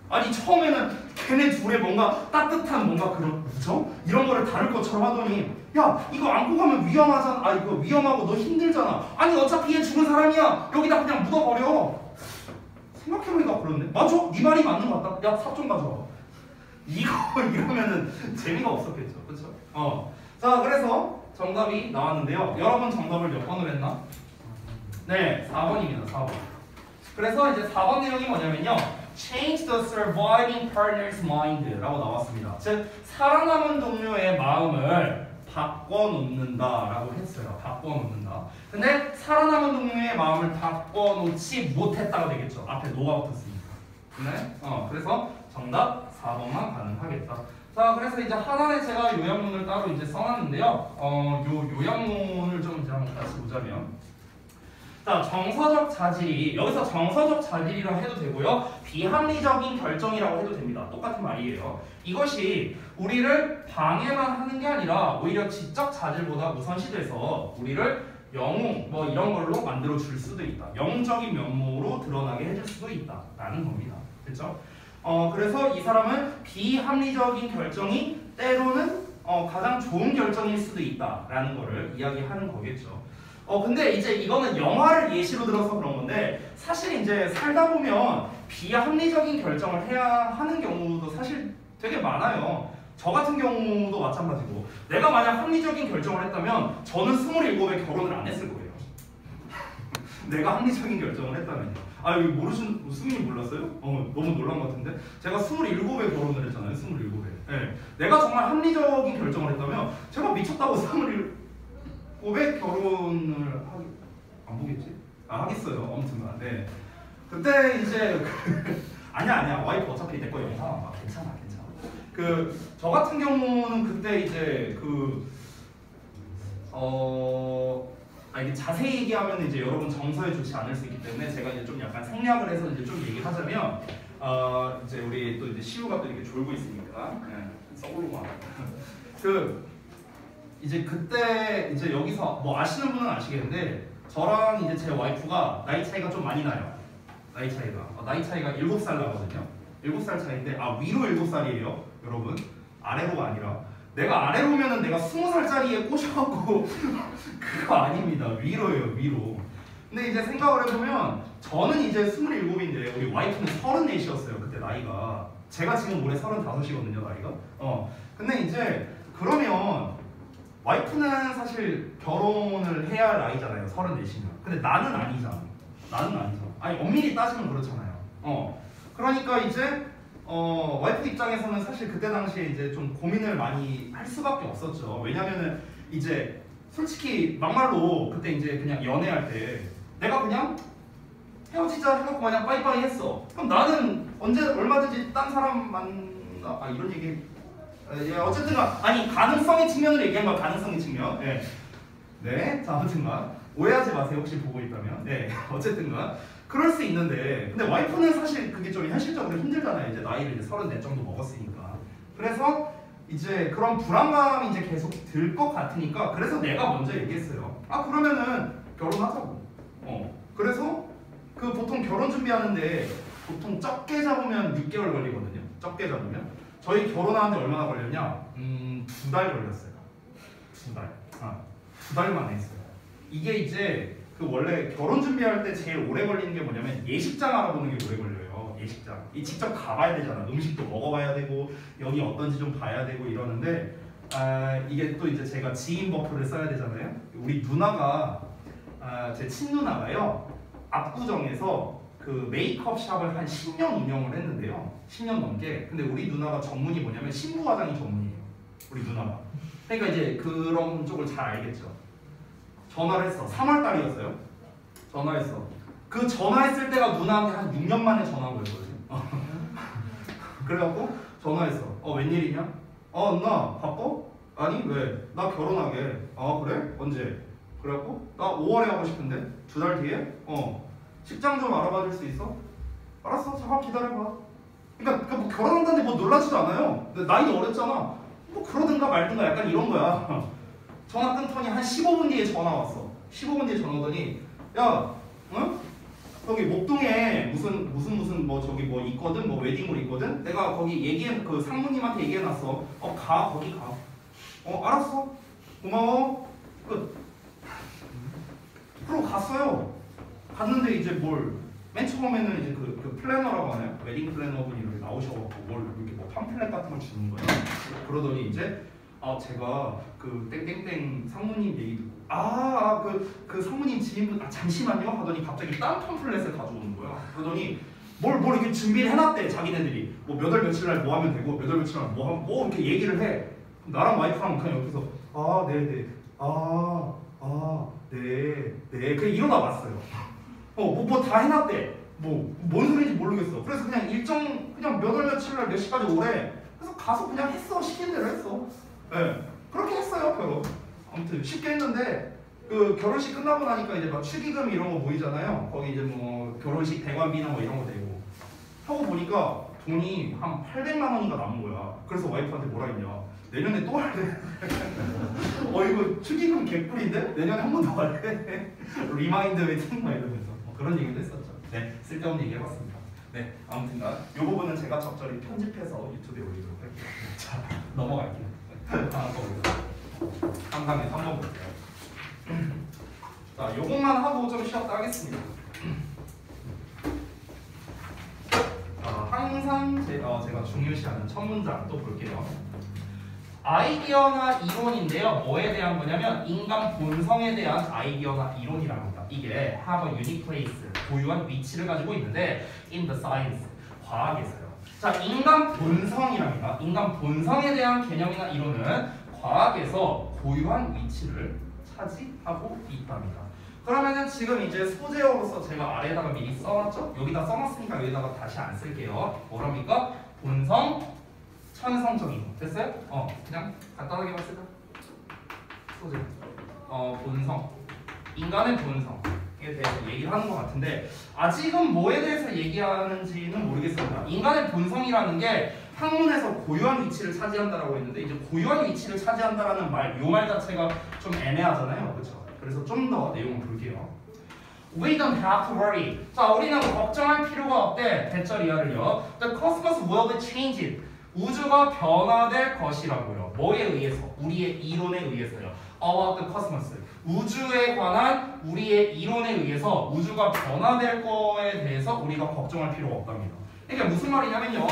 아니 처음에는 걔네 둘의 뭔가 따뜻한 뭔가 그런 우정? 이런 거를 다룰 것처럼 하더니 야 이거 안고 가면 위험하잖아. 아 이거 위험하고 너 힘들잖아. 아니 어차피 얘 죽은 사람이야. 여기다 그냥 묻어버려. 생각해보니까 그렇네. 맞아? 네 말이 맞는 것 같다. 야 삽 좀 가져와. 이거 이러면은 재미가 없었겠죠. 그렇죠? 자 그래서 정답이 나왔는데요. 여러분 정답을 몇 번을 했나? 네, 4번입니다. 4번. 그래서 이제 4번 내용이 뭐냐면요. Change the surviving partner's mind 라고 나왔습니다. 즉 살아남은 동료의 마음을 바꿔놓는다 라고 했어요. 바꿔놓는다. 근데 살아남은 동료의 마음을 바꿔놓지 못했다가 되겠죠. 앞에 노가 붙었으니까. 네? 그래서 정답 4번만 가능하겠다. 자, 그래서 이제 하단에 제가 요약문을 따로 이제 써놨는데요. 요 요약문을 좀 이제 한번 다시 보자면. 자, 정서적 자질이 여기서 정서적 자질이라 해도 되고요. 비합리적인 결정이라고 해도 됩니다. 똑같은 말이에요. 이것이 우리를 방해만 하는 게 아니라 오히려 지적 자질보다 우선시돼서 우리를 영웅 뭐 이런 걸로 만들어 줄 수도 있다. 영웅적인 면모로 드러나게 해줄 수도 있다라는 겁니다. 그렇죠? 그래서 이 사람은 비합리적인 결정이 때로는 가장 좋은 결정일 수도 있다라는 거를 이야기하는 거겠죠. 근데 이제 이거는 영화를 예시로 들어서 그런 건데 사실 이제 살다 보면 비합리적인 결정을 해야 하는 경우도 사실 되게 많아요. 저 같은 경우도 마찬가지고 내가 만약 합리적인 결정을 했다면 저는 27에 결혼을 안 했을 거예요. 내가 합리적인 결정을 했다면요. 아 여기 모르신 수민이 몰랐어요? 너무 놀란 것 같은데 제가 27에 결혼을 했잖아요. 27에. 네. 내가 정말 합리적인 결정을 했다면 제가 미쳤다고 27에 결혼을 안 보겠지? 하겠어요. 아무튼간. 네. 그때 이제 아니야 와이프 어차피 내 거 영상 안 봐. 괜찮아. 저 같은 경우는 그때 이제 이게 자세히 얘기하면 이제 여러분 정서에 좋지 않을 수 있기 때문에 제가 이제 좀 약간 생략을 해서 이제 좀 얘기하자면 이제 우리 또 이제 시우가 또 이렇게 졸고 있으니까 썩으로만 이제 그때 이제 여기서 뭐 아시는 분은 아시겠는데 저랑 이제 제 와이프가 나이 차이가 좀 많이 나요. 나이 차이가 7살 나거든요. 7살 차이인데 위로 7살이에요. 여러분 아래로가 아니라 내가 아래로면은 내가 20살짜리에 꼬셔갖고 그거 아닙니다. 위로예요. 위로. 근데 이제 생각을 해보면 저는 이제 27인데 우리 와이프는 34이었어요. 그때 나이가. 제가 지금 올해 35이거든요. 나이가. 근데 이제 그러면 와이프는 사실 결혼을 해야 할 나이잖아요. 34이면. 근데 나는 아니잖아. 아니 엄밀히 따지면 그렇잖아요. 그러니까 이제 와이프 입장에서는 사실 그때 당시에 이제 좀 고민을 많이 할 수밖에 없었죠. 왜냐면은 이제 솔직히 막말로 그때 이제 그냥 연애할 때 내가 그냥 헤어지자 해갖고 그냥 빠이빠이 했어. 그럼 나는 언제 얼마든지 딴 사람 만나 이런 얘기 어쨌든 아니 가능성의 측면으로 얘기한 거야. 가능성의 측면. 네. 자 아무튼간 오해하지 마세요. 혹시 보고 있다면. 네. 어쨌든간 그럴 수 있는데 근데 와이프는 사실 그게 좀 현실적으로 힘들잖아요. 이제 나이를 이제 34 정도 먹었으니까. 그래서 이제 그런 불안감이 이제 계속 들 것 같으니까 그래서 내가 먼저 얘기했어요. 그러면은 결혼하자고. 그래서 보통 결혼 준비하는데 보통 적게 잡으면 6개월 걸리거든요. 적게 잡으면 저희 결혼하는데 얼마나 걸렸냐? 2달 걸렸어요. 2달. 2달 만에 했어요. 이게 이제 원래 결혼 준비할 때 제일 오래 걸리는 게 뭐냐면 예식장 알아보는 게 오래 걸려요. 예식장. 이 직접 가봐야 되잖아. 음식도 먹어봐야 되고 여기 어떤지 좀 봐야 되고 이러는데 이게 또 이제 제가 지인 버프를 써야 되잖아요. 우리 누나가 제 친누나가요 압구정에서 그 메이크업 샵을 한 10년 운영을 했는데요. 10년 넘게. 근데 우리 누나가 전문이 뭐냐면 신부 화장이 전문이에요. 우리 누나가. 그러니까 이제 그런 쪽을 잘 알겠죠. 전화를 했어. 3월 달이었어요. 전화했어. 그 전화했을 때가 누나한테 한 6년 만에 전화 온 거였거든요. 그래갖고 전화했어. 웬일이냐? 누나 바빠? 아니 왜? 나 결혼하게. 그래? 언제? 그래갖고 나 5월에 하고 싶은데 2달 뒤에? 식장 좀 알아봐 줄 수 있어? 알았어. 잠깐 기다려봐. 그러니까 뭐 결혼한다는데 뭐 놀라지도 않아요. 나이도 어렸잖아. 뭐 그러든가 말든가 약간 이런 거야. 전화 끊더니 한 15분 뒤에 전화 왔어. 15분 뒤에 전화 오더니 야, 응? 여기 목동에 무슨 뭐 저기 뭐 있거든, 뭐 웨딩홀 있거든. 내가 거기 그 상무님한테 얘기해놨어. 가 거기 가. 알았어. 고마워. 끝. 그러고 갔어요. 갔는데 이제 맨 처음에는 이제 그 플래너라고 하나요? 웨딩 플래너분이 이렇게 나오셔갖고 이렇게 뭐 팜플렛 같은 걸 주는 거예요. 그러더니 이제 제가 그 땡땡땡 상무님 얘기 듣고 그 상무님 지인분 잠시만요 하더니 갑자기 딴 팜플렛을 가져오는 거야. 그러더니 뭘 이렇게 준비를 해놨대. 자기네들이 뭐 몇 월 며칠 날 뭐 하면 되고 몇 월 며칠 날 뭐 이렇게 얘기를 해. 나랑 와이프랑 그냥 옆에서 네네 네 그냥 이러다 왔어요. 뭐 다 해놨대. 뭔 소리인지 모르겠어. 그래서 그냥 그냥 몇 월 며칠 날 몇 시까지 오래. 그래서 가서 그냥 했어. 시킨 대로 했어. 네, 그렇게 했어요. 결혼. 아무튼 쉽게 했는데 그 결혼식 끝나고 나니까 이제 막 축의금 이런 거 보이잖아요. 거기 이제 뭐 결혼식 대관비나 뭐 이런 거 되고 하고 보니까 돈이 한 800만 원인가 남은 거야. 그래서 와이프한테 뭐라 했냐? 내년에 또 할래? 이거 축의금 개꿀인데? 내년에 한 번 더 할래? 리마인드 웨딩 막 이러면서 그런 얘기도 했었죠. 네, 쓸데없는 얘기 해봤습니다. 네, 아무튼간 이 부분은 제가 적절히 편집해서 유튜브에 올리도록 할게요. 자, 넘어갈게요. 다음 거 보세요. 한강에서 한번 볼게요. 자, 요것만 하고 좀 쉬었다 하겠습니다. 항상 제가 중요시하는 첫 문장 또 볼게요. 아이디어나 이론인데요. 뭐에 대한 거냐면 인간 본성에 대한 아이디어나 이론이라고 합니다. 이게 have a unique place, 고유한 위치를 가지고 있는데 in the science, 과학에서요. 자, 인간 본성이랍니다. 인간 본성에 대한 개념이나 이론은 과학에서 고유한 위치를 차지하고 있답니다. 그러면은 지금 이제 소재어로서 제가 아래에다가 미리 써놨죠? 여기다 써놨으니까 여기다가 다시 안 쓸게요. 뭐랍니까? 본성, 천성적인 거. 됐어요? 그냥 간단하게만 쓸까? 소재. 본성. 인간의 본성에 대해서 얘기를 하는 것 같은데 아직은 뭐에 대해서 얘기하는지는 모르겠습니다. 인간의 본성이라는 게 학문에서 고유한 위치를 차지한다라고 했는데 이제 고유한 위치를 차지한다라는 요 말 자체가 좀 애매하잖아요. 그렇죠? 그래서 좀 더 내용을 볼게요. We don't have to worry. 자, 우리는 걱정할 필요가 없대. 대절 이하를요. The cosmos will be changed. 우주가 변화될 것이라고요. 뭐에 의해서? 우리의 이론에 의해서요. About the cosmos. 우주에 관한 우리의 이론에 의해서 우주가 변화될 거에 대해서 우리가 걱정할 필요가 없답니다. 이게 무슨 말이냐면요.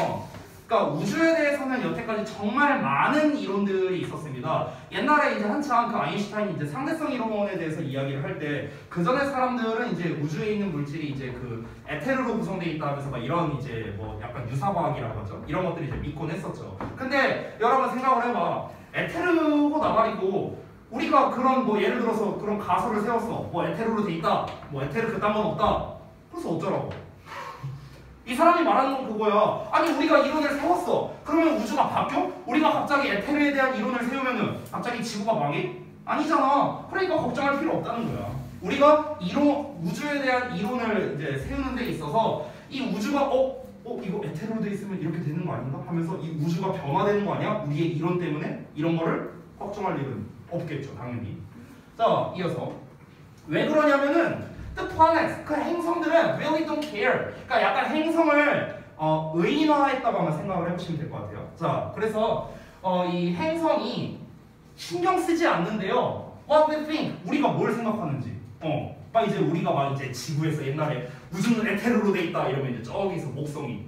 그러니까 우주에 대해서는 여태까지 정말 많은 이론들이 있었습니다. 옛날에 이제 한참 그 아인슈타인이 이제 상대성 이론에 대해서 이야기를 할 때 그 전에 사람들은 이제 우주에 있는 물질이 이제 그 에테르로 구성되어 있다 하면서 막 이런 이제 뭐 약간 유사과학이라고 하죠. 이런 것들이 이제 믿곤 했었죠. 근데 여러분 생각을 해봐. 에테르고 나발이고 우리가 그런 뭐 예를 들어서 그런 가설을 세웠어. 뭐 에테르로 돼 있다. 뭐 에테르 그딴 건 없다. 그래서 어쩌라고? 이 사람이 말하는 건 그거야. 아니 우리가 이론을 세웠어. 그러면 우주가 바뀌어? 우리가 갑자기 에테르에 대한 이론을 세우면은 갑자기 지구가 망해? 아니잖아. 그러니까 걱정할 필요 없다는 거야. 우리가 우주에 대한 이론을 이제 세우는 데 있어서 이 우주가 이거 에테르로 돼 있으면 이렇게 되는 거 아닌가? 하면서 이 우주가 변화되는 거 아니야? 우리의 이론 때문에? 이런 거를 걱정할 일은 없겠죠, 당연히. 자, 이어서 왜 그러냐면은 the planets, 그 행성들은 really don't care. 그러니까 약간 행성을 의인화했다고 한번 생각을 해보시면 될 것 같아요. 자, 그래서 이 행성이 신경 쓰지 않는데요. What we think, 우리가 뭘 생각하는지. 막 이제 우리가 막 이제 지구에서 옛날에 우주는 에테르로 돼 있다 이러면 이제 저기서 목성이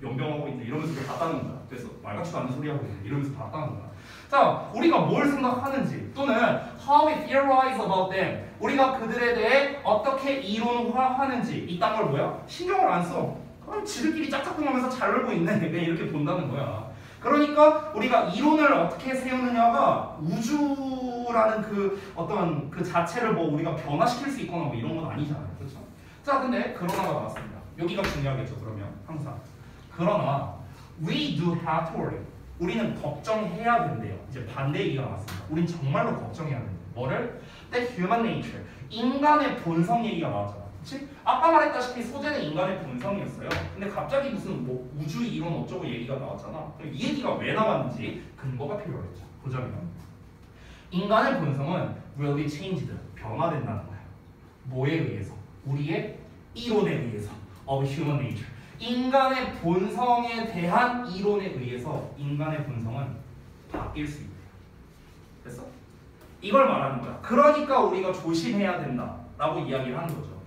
연병하고 있네 이러면서 봤다는 거야. 그래서 말 같지도 않은 소리 하고 있네 이러면서 봤다는 거야. 자, 우리가 뭘 생각하는지 또는 how we theorize about them, 우리가 그들에 대해 어떻게 이론화하는지 이딴 걸 뭐야? 신경을 안 써. 그럼 지들끼리 짝짝꿍하면서 잘 놀고 있네. 그냥 이렇게 본다는 거야. 그러니까 우리가 이론을 어떻게 세우느냐가 우주라는 그 어떤 그 자체를 뭐 우리가 변화시킬 수 있거나 뭐 이런 건 아니잖아요. 그렇죠? 자, 근데 그러나가 나왔습니다. 여기가 중요하겠죠. 그러면 항상. 그러나 we do have to worry. 우리는 걱정해야 된대요. 이제 반대 얘기가 나왔습니다. 우린 정말로 걱정해야 된대. 뭐를? The human nature. 인간의 본성 얘기가 나왔잖아. 그치? 아까 말했다시피 소재는 인간의 본성이었어요. 근데 갑자기 무슨 뭐 우주 이론 어쩌고 얘기가 나왔잖아. 그럼 이 얘기가 왜 나왔는지 근거가 필요했죠. 보자면 인간의 본성은 will be changed. 변화된다는 거예요. 뭐에 의해서? 우리의 이론에 의해서. of human nature. 인간의 본성에 대한 이론에 의해서 인간의 본성은 바뀔 수 있다. 됐어? 이걸 말하는 거야. 그러니까 우리가 조심해야 된다라고 이야기를 하는 거죠.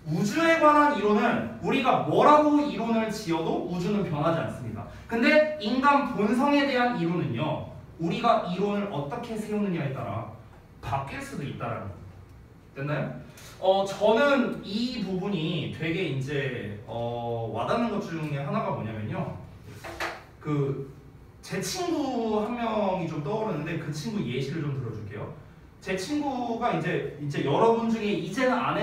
우주에 관한 이론은 우리가 뭐라고 이론을 지어도 우주는 변하지 않습니다. 근데 인간 본성에 대한 이론은요, 우리가 이론을 어떻게 세우느냐에 따라 바뀔 수도 있다라는 거예요. 됐나요? 저는 이 부분이 되게 이제 와닿는 것 중에 하나가 뭐냐면요. 제 친구 한 명이 좀 떠오르는데 그 친구 예시를 좀 들어줄게요. 제 친구가 이제 여러분 중에 이제는 안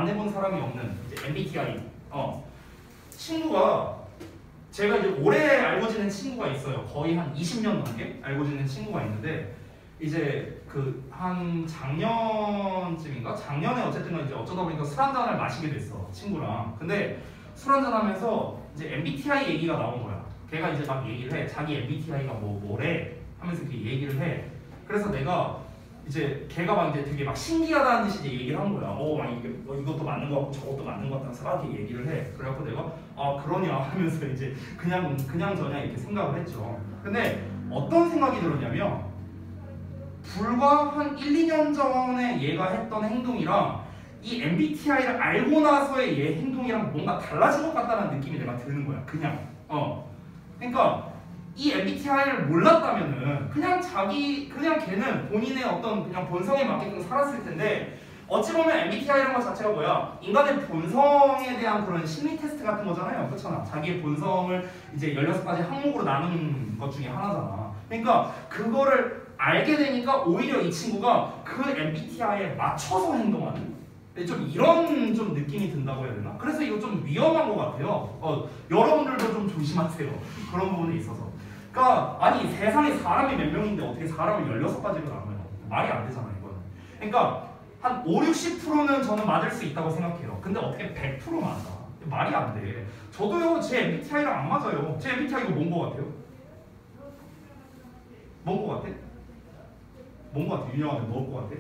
해본 사람이 없는 이제 MBTI 친구가 제가 이제 오래 알고 지낸 친구가 있어요. 거의 한 20년 넘게 알고 지낸 친구가 있는데 이제 한 작년쯤인가? 작년에 어쨌든 이제 어쩌다 보니까 술 한잔을 마시게 됐어 친구랑. 근데 술 한잔하면서 이제 MBTI 얘기가 나온 거야. 걔가 이제 막 얘기를 해. 자기 MBTI가 뭐래 하면서 이렇게 얘기를 해. 그래서 내가 이제 걔가 막 이제 되게 막 신기하다는 듯이 이제 얘기를 한 거야. 막 이것도 맞는 거 같고 저것도 맞는 거 같다. 사람한테 얘기를 해. 그래갖고 내가 그러냐 하면서 이제 그냥 저냥 이렇게 생각을 했죠. 근데 어떤 생각이 들었냐면 불과 한 1, 2년 전에 얘가 했던 행동이랑 이 MBTI를 알고 나서의 얘 행동이랑 뭔가 달라진 것 같다는 느낌이 내가 드는 거야. 그냥 그러니까 이 MBTI를 몰랐다면은 그냥 걔는 본인의 어떤 그냥 본성에 맞게끔 살았을 텐데 어찌 보면 MBTI라는 것 자체가 뭐야? 인간의 본성에 대한 그런 심리 테스트 같은 거잖아요. 그렇잖아. 자기의 본성을 이제 16가지 항목으로 나눈 것 중에 하나잖아. 그러니까 그거를 알게 되니까 오히려 이 친구가 그 MBTI에 맞춰서 행동하는 좀 이런 좀 느낌이 든다고 해야 되나? 그래서 이거 좀 위험한 것 같아요. 여러분들도 좀 조심하세요. 그런 부분에 있어서. 그러니까 아니 세상에 사람이 몇 명인데 어떻게 사람을 16가지로 나눠요? 말이 안 되잖아 이거는. 그러니까 한 5, 60%는 저는 맞을 수 있다고 생각해요. 근데 어떻게 100% 맞아? 말이 안 돼. 저도요 제 MBTI랑 안 맞아요. 제 MBTI가 뭔 것 같아요? 뭔 것 같아? 뭔 것 같아? 윤영한테 뭔 것 같아?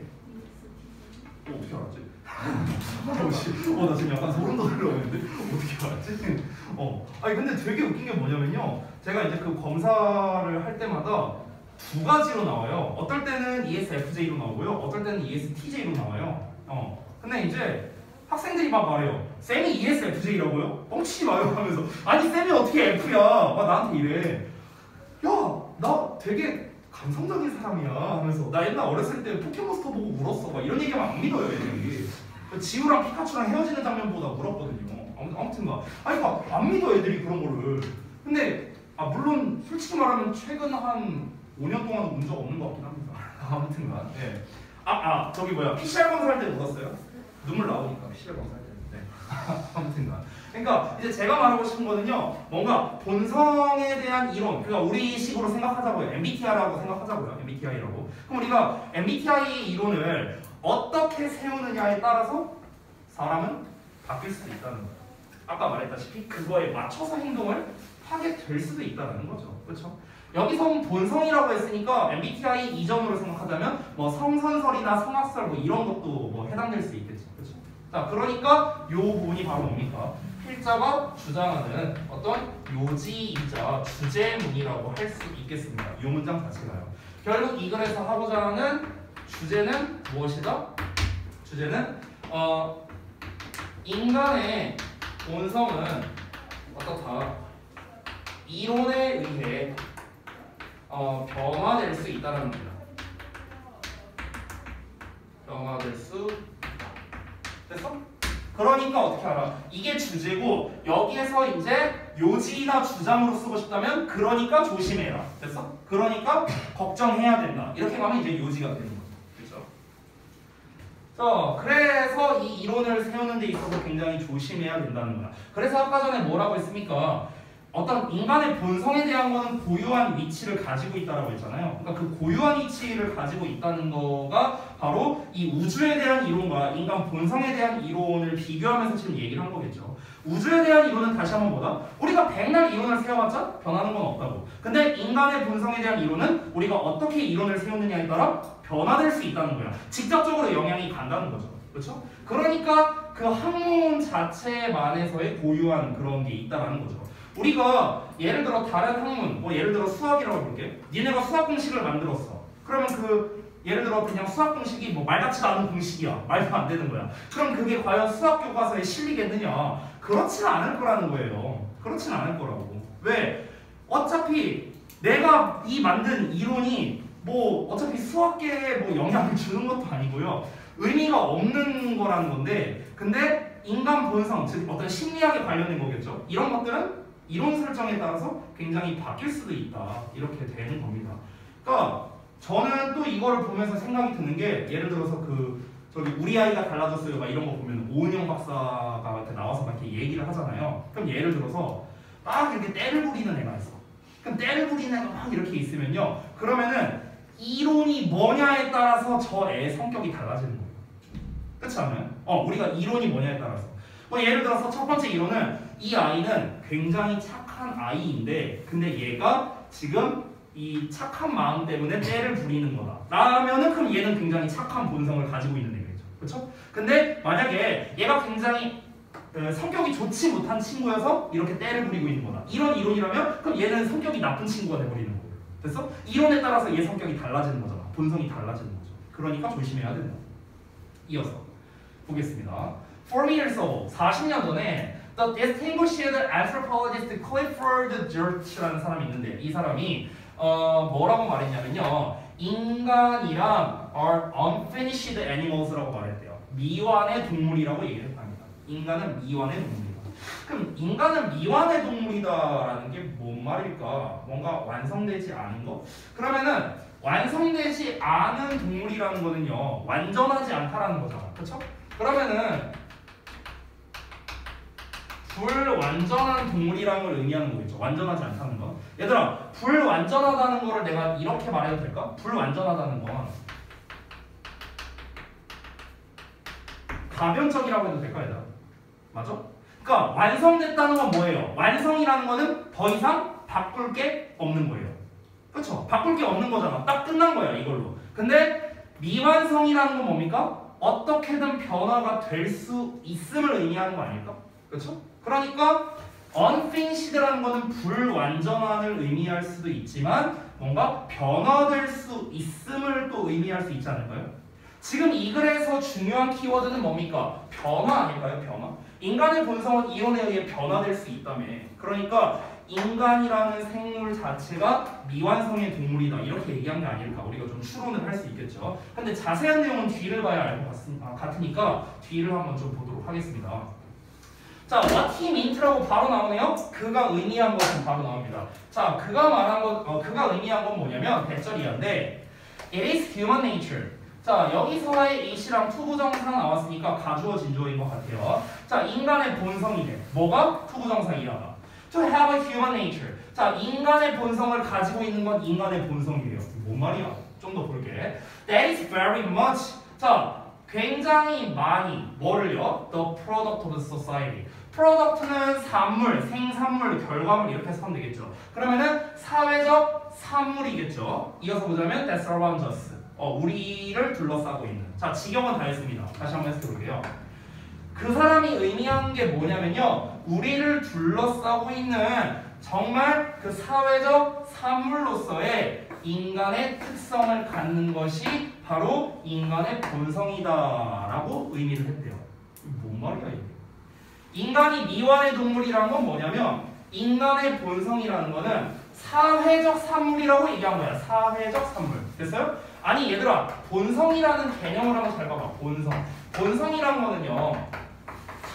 어떻게 알았지? 나 지금 약간 소름 돋으려는데 어떻게 알았지? 아니 근데 되게 웃긴 게 뭐냐면요. 제가 이제 그 검사를 할 때마다 두 가지로 나와요. 어떨 때는 ESFJ로 나오고요. 어떨 때는 ESTJ로 나와요. 근데 이제 학생들이 막 말해요. 쌤이 ESFJ라고요? 뻥치지 마요 하면서 아니 쌤이 어떻게 F야? 막 나한테 이래. 야, 나 되게 감성적인 사람이야 하면서 나 옛날 어렸을 때 포켓몬스터 보고 울었어 막 이런 얘기하면 안 믿어요 애들이. 지우랑 피카츄랑 헤어지는 장면보다 울었거든요. 아무튼 아니 안 믿어 애들이 그런 거를. 근데 물론 솔직히 말하면 최근 한 5년 동안 운 적 없는 것 같긴 합니다. 아무튼간 예. 저기 뭐야 PCR 검사할 때 울었어요? 눈물 나오니까 PCR 검사할 때. 네. 아무튼간 그러니까 이제 제가 말하고 싶은 거는요, 뭔가 본성에 대한 이론, 그러니까 우리식으로 생각하자고요. MBTI라고 생각하자고요. MBTI라고. 그럼 우리가 MBTI 이론을 어떻게 세우느냐에 따라서 사람은 바뀔 수도 있다는 거예요. 아까 말했다시피 그거에 맞춰서 행동을 하게 될 수도 있다는 거죠. 그렇죠? 여기서 본성이라고 했으니까 MBTI 이전으로 생각하자면 뭐 성선설이나 성악설 뭐 이런 것도 뭐 해당될 수 있겠죠. 그렇죠? 자, 그러니까 요 부분이 바로 뭡니까? 필자가 주장하는 어떤 요지이자 주제문이라고 할 수 있겠습니다. 이 문장 자체가요. 결국 이 글에서 하고자 하는 주제는 무엇이다? 주제는 인간의 본성은 어떻다? 이론에 의해 변화될 수 있다는 겁니다. 변화될 수 됐어? 그러니까 어떻게 알아? 이게 주제고 여기에서 이제 요지나 주장으로 쓰고 싶다면 그러니까 조심해라. 됐어? 그러니까 걱정해야 된다. 이렇게 가면 이제 요지가 되는 거죠. 그렇죠? 자, 그래서 이 이론을 세우는 데 있어서 굉장히 조심해야 된다는 거야. 그래서 아까 전에 뭐라고 했습니까? 어떤 인간의 본성에 대한 거는 고유한 위치를 가지고 있다라고 했잖아요. 그러니까 그 고유한 위치를 가지고 있다는 거가 바로 이 우주에 대한 이론과 인간 본성에 대한 이론을 비교하면서 지금 얘기를 한 거겠죠. 우주에 대한 이론은 다시 한번 뭐다? 우리가 백날 이론을 세워봤자 변하는 건 없다고. 근데 인간의 본성에 대한 이론은 우리가 어떻게 이론을 세우느냐에 따라 변화될 수 있다는 거야. 직접적으로 영향이 간다는 거죠. 그렇죠? 그러니까 그 학문 자체만에서의 고유한 그런 게 있다라는 거죠. 우리가 예를 들어 다른 학문, 뭐 예를 들어 수학이라고 해볼게. 니네가 수학 공식을 만들었어. 그러면 그 예를 들어 그냥 수학 공식이 뭐 말 같지도 않은 공식이야. 말도 안 되는 거야. 그럼 그게 과연 수학 교과서에 실리겠느냐? 그렇지는 않을 거라는 거예요. 그렇지는 않을 거라고. 왜? 어차피 내가 이 만든 이론이 뭐 어차피 수학계에 뭐 영향을 주는 것도 아니고요. 의미가 없는 거라는 건데, 근데 인간 본성, 즉 어떤 심리학에 관련된 거겠죠. 이런 것들은 이론 설정에 따라서 굉장히 바뀔 수도 있다. 이렇게 되는 겁니다. 그러니까 저는 또 이거를 보면서 생각이 드는 게 예를 들어서 저기 우리 아이가 달라졌어요 막 이런 거 보면 오은영 박사가 이렇게 나와서 막 이렇게 얘기를 하잖아요. 그럼 예를 들어서 막 이렇게 때를 부리는 애가 있어. 그럼 때를 부리는 애가 막 이렇게 있으면요. 그러면은 이론이 뭐냐에 따라서 저 애의 성격이 달라지는 거예요. 그렇지 않아요? 우리가 이론이 뭐냐에 따라서. 뭐 예를 들어서 첫 번째 이론은 이 아이는 굉장히 착한 아이인데 근데 얘가 지금 이 착한 마음 때문에 때를 부리는 거다 라면은 그럼 얘는 굉장히 착한 본성을 가지고 있는 애겠죠. 그렇죠? 근데 만약에 얘가 굉장히 성격이 좋지 못한 친구여서 이렇게 때를 부리고 있는 거다. 이런 이론이라면 그럼 얘는 성격이 나쁜 친구가 돼버리는 거예요. 됐어? 이론에 따라서 얘 성격이 달라지는 거잖아. 본성이 달라지는 거죠. 그러니까 조심해야 된다. 이어서 보겠습니다. 4 years ago, 40년 전에 The distinguished anthropologist Clifford Geertz라는 사람이 있는데 이 사람이 뭐라고 말했냐면요. 인간이랑 are unfinished animals라고 말했대요. 미완의 동물이라고 얘기를 합니다. 인간은 미완의 동물이다. 그럼 인간은 미완의 동물이다라는 게 뭔 말일까? 뭔가 완성되지 않은 거? 그러면은 완성되지 않은 동물이라는 거는요. 완전하지 않다라는 거잖아. 그렇죠? 그러면은 불완전한 동물이라는 걸 의미하는 거겠죠. 완전하지 않다는 거. 얘들아, 불완전하다는 거를 내가 이렇게 말해도 될까? 불완전하다는 건 가변적이라고 해도 될까, 얘들아? 맞아? 그러니까 완성됐다는 건 뭐예요? 완성이라는 거는 더 이상 바꿀 게 없는 거예요. 그렇죠? 바꿀 게 없는 거잖아. 딱 끝난 거야, 이걸로. 근데 미완성이라는 건 뭡니까? 어떻게든 변화가 될 수 있음을 의미하는 거 아닐까? 그렇죠? 그러니까 unfinished라는 거는 불완전한을 의미할 수도 있지만 뭔가 변화될 수 있음을 또 의미할 수 있지 않을까요? 지금 이 글에서 중요한 키워드는 뭡니까? 변화 아닐까요? 변화? 인간의 본성은 이론에 의해 변화될 수 있다며. 그러니까 인간이라는 생물 자체가 미완성의 동물이다 이렇게 얘기한 게 아닐까. 우리가 좀 추론을 할 수 있겠죠. 근데 자세한 내용은 뒤를 봐야 알 것 같으니까 뒤를 한번 좀 보도록 하겠습니다. 자, what he meant라고 바로 나오네요. 그가 의미한 것은 바로 나옵니다. 자, 그가 의미한 건 뭐냐면 대절이한데 it is human nature. 자, 여기서의 it이랑 투부정사 나왔으니까 가주어 진주어인 것 같아요. 자, 인간의 본성이래. 뭐가? 투부정사이라다. To have a human nature. 자, 인간의 본성을 가지고 있는 건 인간의 본성이에요. 뭔 말이야? 좀 더 볼게. That is very much. 자, 굉장히 많이 뭐를요? The product of the society. product는 산물, 생산물, 결과물 이렇게 해서 하면 되겠죠. 그러면은 사회적 산물이겠죠. 이어서 보자면 that surrounds us. 우리를 둘러싸고 있는. 자, 직역은 다 했습니다. 다시 한번 해석해볼게요. 그 사람이 의미한 게 뭐냐면요. 우리를 둘러싸고 있는 정말 그 사회적 산물로서의 인간의 특성을 갖는 것이 바로 인간의 본성이다라고 의미를 했대요. 뭔 말이야 이게? 인간이 미완의 동물이라는 건 뭐냐면 인간의 본성이라는 거는 사회적 산물이라고 얘기한 거야. 사회적 산물. 됐어요? 아니 얘들아, 본성이라는 개념을 한번 잘 봐봐. 본성. 본성이라는 거는요,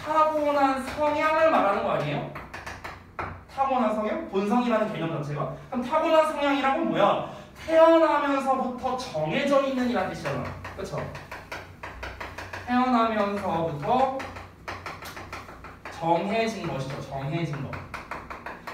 타고난 성향을 말하는 거 아니에요? 타고난 성향? 본성이라는 개념 자체가. 그럼 타고난 성향이란 건 뭐야? 태어나면서부터 정해져 있는 이라는 뜻이잖아. 그쵸? 태어나면서부터 정해진 것이죠. 정해진 것.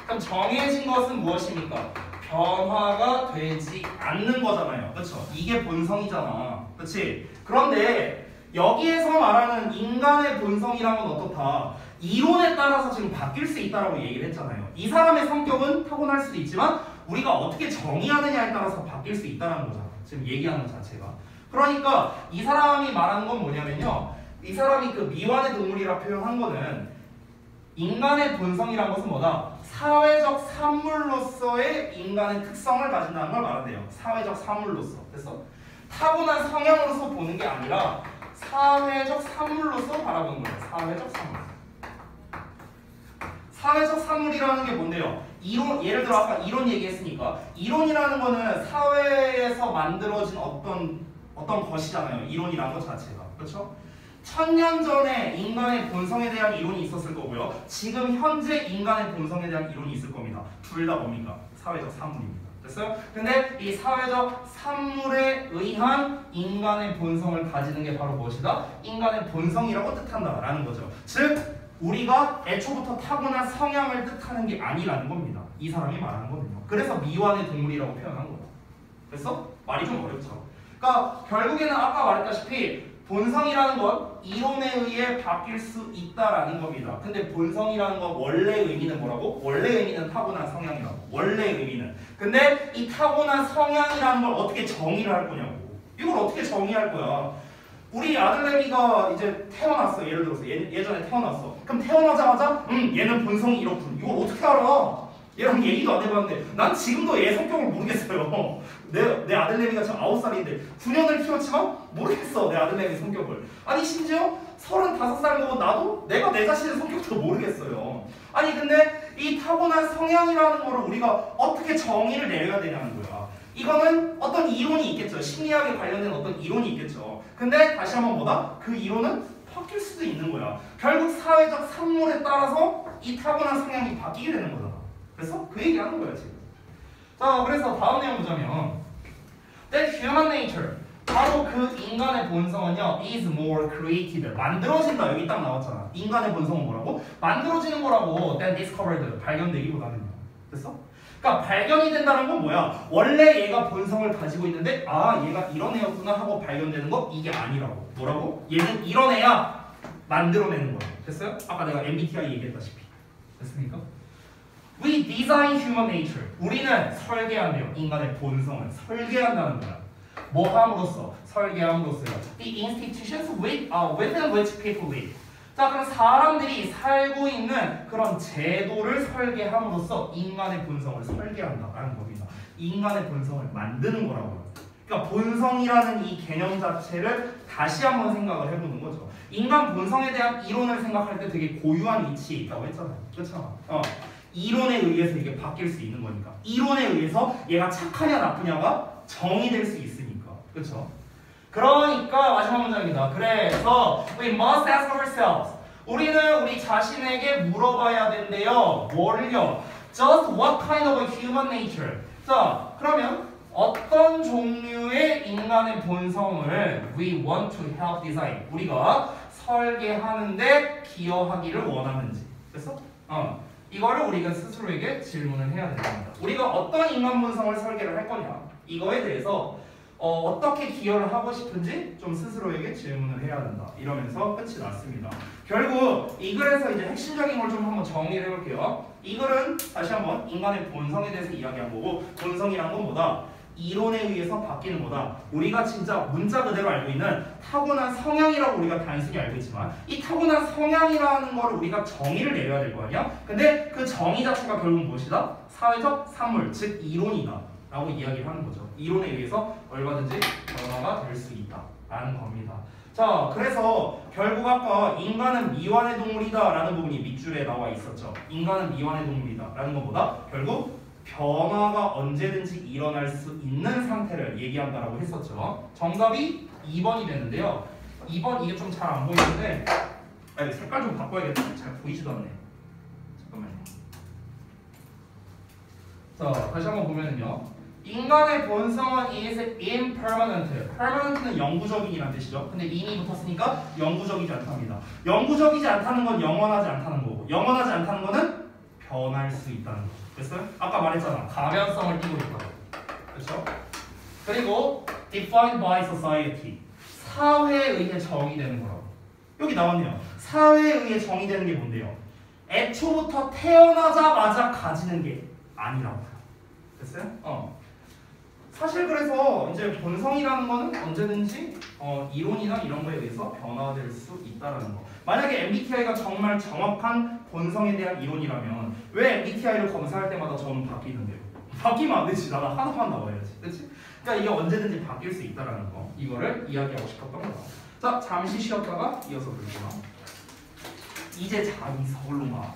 그럼 정해진 것은 무엇입니까? 변화가 되지 않는 거잖아요. 그렇죠? 이게 본성이잖아. 그렇지? 그런데 여기에서 말하는 인간의 본성이란 건 어떻다? 이론에 따라서 지금 바뀔 수 있다라고 얘기를 했잖아요. 이 사람의 성격은 타고날 수도 있지만 우리가 어떻게 정의하느냐에 따라서 바뀔 수 있다는 거잖아. 지금 얘기하는 것 자체가. 그러니까 이 사람이 말하는 건 뭐냐면요. 이 사람이 그 미완의 동물이라 표현한 거는 인간의 본성이란 것은 뭐다? 사회적 산물로서의 인간의 특성을 가진다는 걸 말한대요. 사회적 산물로서. 됐어? 타고난 성향으로서 보는 게 아니라 사회적 산물로서 바라보는 거예요. 사회적 산물. 사회적 산물이라는 게 뭔데요? 이론, 예를 들어 아까 이론 얘기했으니까 이론이라는 거는 사회에서 만들어진 어떤 것이잖아요. 이론이라는 것 자체가. 그렇죠? 1000년 전에 인간의 본성에 대한 이론이 있었을 거고요. 지금 현재 인간의 본성에 대한 이론이 있을 겁니다. 둘 다 뭡니까? 사회적 산물입니다. 됐어요? 근데 이 사회적 산물에 의한 인간의 본성을 가지는 게 바로 무엇이다? 인간의 본성이라고 뜻한다라는 거죠. 즉 우리가 애초부터 타고난 성향을 뜻하는 게 아니라는 겁니다. 이 사람이 말하는 거는요. 그래서 미완의 동물이라고 표현한 거예요. 됐어? 말이 좀 어렵죠. 그러니까 결국에는 아까 말했다시피 본성이라는 건 이론에 의해 바뀔 수 있다라는 겁니다. 근데 본성이라는 건 원래 의미는 뭐라고? 원래 의미는 타고난 성향이라고. 원래 의미는. 근데 이 타고난 성향이라는 걸 어떻게 정의를 할 거냐고. 이걸 어떻게 정의할 거야? 우리 아들내미가 이제 태어났어. 예를 들어서 예전에 태어났어. 그럼 태어나자마자 얘는 본성이 이렇군. 이걸 어떻게 알아? 얘랑 얘기도 안 해봤는데 난 지금도 얘 성격을 모르겠어요. 내 아들내미가 지금 9살인데 9년을 키웠지만 모르겠어. 내 아들내미 성격을. 아니 심지어 35살 먹은 나도 내가 내 자신의 성격도 모르겠어요. 아니 근데 이 타고난 성향이라는 거를 우리가 어떻게 정의를 내려야 되냐는 거야. 이거는 어떤 이론이 있겠죠. 심리학에 관련된 어떤 이론이 있겠죠. 근데 다시 한번 뭐다? 그 이론은 바뀔 수도 있는 거야. 결국 사회적 산물에 따라서 이 타고난 성향이 바뀌게 되는 거잖아. 그래서 그 얘기하는 거야 지금. 자, 그래서 다음 내용 보자면 That human nature, 바로 그 인간의 본성은요 is more created, 만들어진다. 여기 딱 나왔잖아. 인간의 본성은 뭐라고? 만들어지는 거라고. than discovered, 발견되기보다는요. 됐어? 그러니까 발견이 된다는 건 뭐야? 원래 얘가 본성을 가지고 있는데 아 얘가 이런 애였구나 하고 발견되는 거 이게 아니라고. 뭐라고? 얘는 이런 애야 만들어내는 거야. 됐어요? 아까 내가 MBTI 얘기했다시피. 됐습니까? We design human nature. 우리는 설계한대요. 인간의 본성을 설계한다는 거야. 뭐 함으로써? 설계함으로써요. The institutions within which people live. 자, 그럼 사람들이 살고 있는 그런 제도를 설계함으로써 인간의 본성을 설계한다라는 겁니다. 인간의 본성을 만드는 거라고요. 그러니까 본성이라는 이 개념 자체를 다시 한번 생각을 해보는 거죠. 인간 본성에 대한 이론을 생각할 때 되게 고유한 위치에 있다고 했잖아요. 그렇잖아. 이론에 의해서 이게 바뀔 수 있는 거니까. 이론에 의해서 얘가 착하냐 나쁘냐가 정의될 수 있으니까. 그렇죠? 그러니까 마지막 문장입니다. 그래서 we must ask ourselves. 우리는 우리 자신에게 물어봐야 된대요. 뭐를요? Just what kind of a human nature? 자, 그러면 어떤 종류의 인간의 본성을 we want to help design? 우리가 설계하는데 기여하기를 원하는지. 됐어? 이거를 우리가 스스로에게 질문을 해야 됩니다. 우리가 어떤 인간 본성을 설계를 할 거냐? 이거에 대해서 어떻게 기여를 하고 싶은지 좀 스스로에게 질문을 해야 된다. 이러면서 끝이 났습니다. 결국 이 글에서 이제 핵심적인 걸 좀 한번 정리를 해볼게요. 이 글은 다시 한번 인간의 본성에 대해서 이야기한 거고, 본성이란 건 뭐다? 이론에 의해서 바뀌는 거다. 우리가 진짜 문자 그대로 알고 있는 타고난 성향이라고 우리가 단순히 알고 있지만 이 타고난 성향이라는 거를 우리가 정의를 내려야 될 거 아니야? 근데 그 정의 자체가 결국 무엇이다? 사회적 산물, 즉 이론이다. 라고 이야기를 하는 거죠. 이론에 의해서 얼마든지 변화가 될 수 있다 라는 겁니다. 자, 그래서 결국 아까 인간은 미완의 동물이다 라는 부분이 밑줄에 나와 있었죠. 인간은 미완의 동물이다 라는 것보다 결국 변화가 언제든지 일어날 수 있는 상태를 얘기한다라고 했었죠. 정답이 2번이 되는데요. 2번 이게 좀 잘 안 보이는데 색깔 좀 바꿔야겠다. 잘 보이지도 않네. 잠깐만요. 자, 다시 한번 보면은요. 인간의 본성은 is impermanent. permanent는 영구적인이라는 뜻이죠. 근데 in이 붙었으니까 영구적이지 않답니다. 영구적이지 않다는 건 영원하지 않다는 거고, 영원하지 않다는 거는 변할 수 있다는 거죠. 됐어요? 아까 말했잖아. 가변성을 띠고 있다고. 그렇죠? 그리고 defined by society. 사회에 의해 정의되는 거라고. 여기 나왔네요. 사회에 의해 정의되는 게 뭔데요? 애초부터 태어나자마자 가지는 게 아니라고요. 됐어요? 사실 그래서 이제 본성이라는 거는 언제든지 이론이나 이런 거에 의해서 변화될 수 있다라는 거. 만약에 MBTI가 정말 정확한 본성에 대한 이론이라면 왜 MBTI를 검사할 때마다 저는 바뀌는데요? 바뀌면 안 되지. 나는 하나만 나와야지. 그렇지? 그러니까 이게 언제든지 바뀔 수 있다라는 거. 이거를 이야기하고 싶었던 거다. 자, 잠시 쉬었다가 이어서 볼게요. 이제 잠이 서울로만.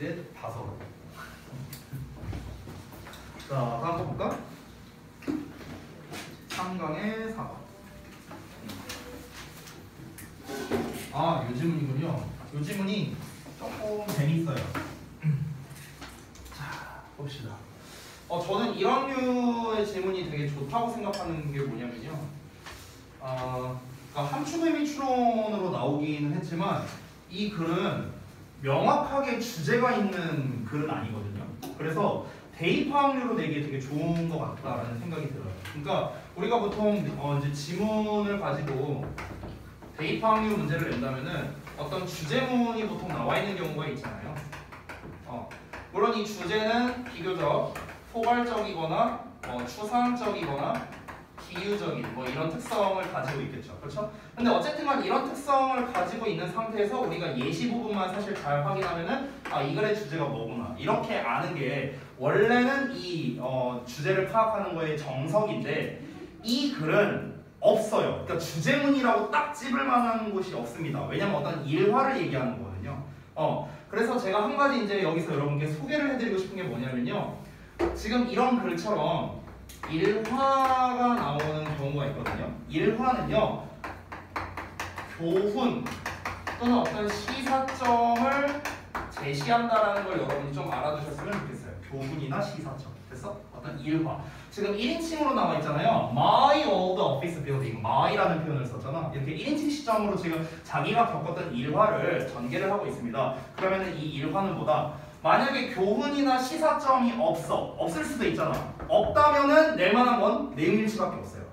넷, 다섯. 자, 다음 거 볼까? 3강의 4번. 아, 요 지문이군요. 요 지문이 조금 재밌어요. 자, 봅시다. 저는 이런 류의 지문이 되게 좋다고 생각하는 게 뭐냐면요. 그러니까 함축의미 추론으로 나오기는 했지만 이 글은 명확하게 주제가 있는 글은 아니거든요. 그래서 대입 확률로 내기에 되게 좋은 것 같다라는 생각이 들어요. 그러니까 우리가 보통 이제 지문을 가지고 대입 확률 문제를 낸다면은 어떤 주제문이 보통 나와 있는 경우가 있잖아요. 물론 이 주제는 비교적 포괄적이거나 추상적이거나 비유적인 뭐 이런 특성을 가지고 있겠죠. 그렇죠? 근데 어쨌든 간 이런 특성을 가지고 있는 상태에서 우리가 예시 부분만 사실 잘 확인하면은 이 글의 주제가 뭐구나 이렇게 아는 게 원래는 이 주제를 파악하는 거의 정석인데 이 글은 없어요. 그러니까 주제문이라고 딱 찝을 만한 곳이 없습니다. 왜냐면 어떤 일화를 얘기하는 거거든요. 그래서 제가 한 가지 이제 여기서 여러분께 소개를 해드리고 싶은 게 뭐냐면요. 지금 이런 글처럼 일화가 나오는 경우가 있거든요. 일화는요, 교훈 또는 어떤 시사점을 제시한다라는 걸 여러분이 좀 알아두셨으면 좋겠어요. 교훈이나 시사점. 됐어? 어떤 일화. 지금 1인칭으로 나와 있잖아요. My old office building. my라는 표현을 썼잖아. 이렇게 1인칭 시점으로 지금 자기가 겪었던 일화를 전개를 하고 있습니다. 그러면은 이 일화는 뭐다? 만약에 교훈이나 시사점이 없을 수도 있잖아. 없다면은 낼 만한 건 내용일치밖에 없어요.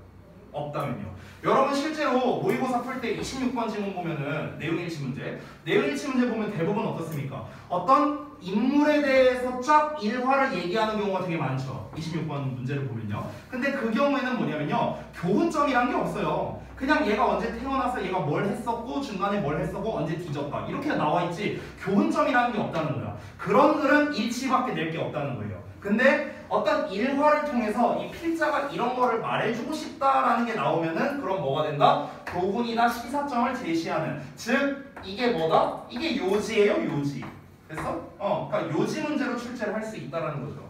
없다면요. 여러분 실제로 모의고사 풀 때 26번 지문 보면은 내용일치 문제 보면 대부분 어떻습니까? 어떤 인물에 대해서 쫙 일화를 얘기하는 경우가 되게 많죠. 26번 문제를 보면요. 근데 그 경우에는 뭐냐면요. 교훈점이란 게 없어요. 그냥 얘가 언제 태어나서 얘가 뭘 했었고 중간에 뭘 했었고 언제 뒤졌다 이렇게 나와 있지 교훈점이라는 게 없다는 거야. 그런 글은 일치밖에 낼 게 없다는 거예요. 근데 어떤 일화를 통해서 이 필자가 이런 거를 말해주고 싶다라는 게 나오면은 그럼 뭐가 된다? 교훈이나 시사점을 제시하는 즉 이게 뭐다? 이게 요지예요, 요지. 됐어? 그러니까 요지 문제로 출제를 할 수 있다라는 거죠.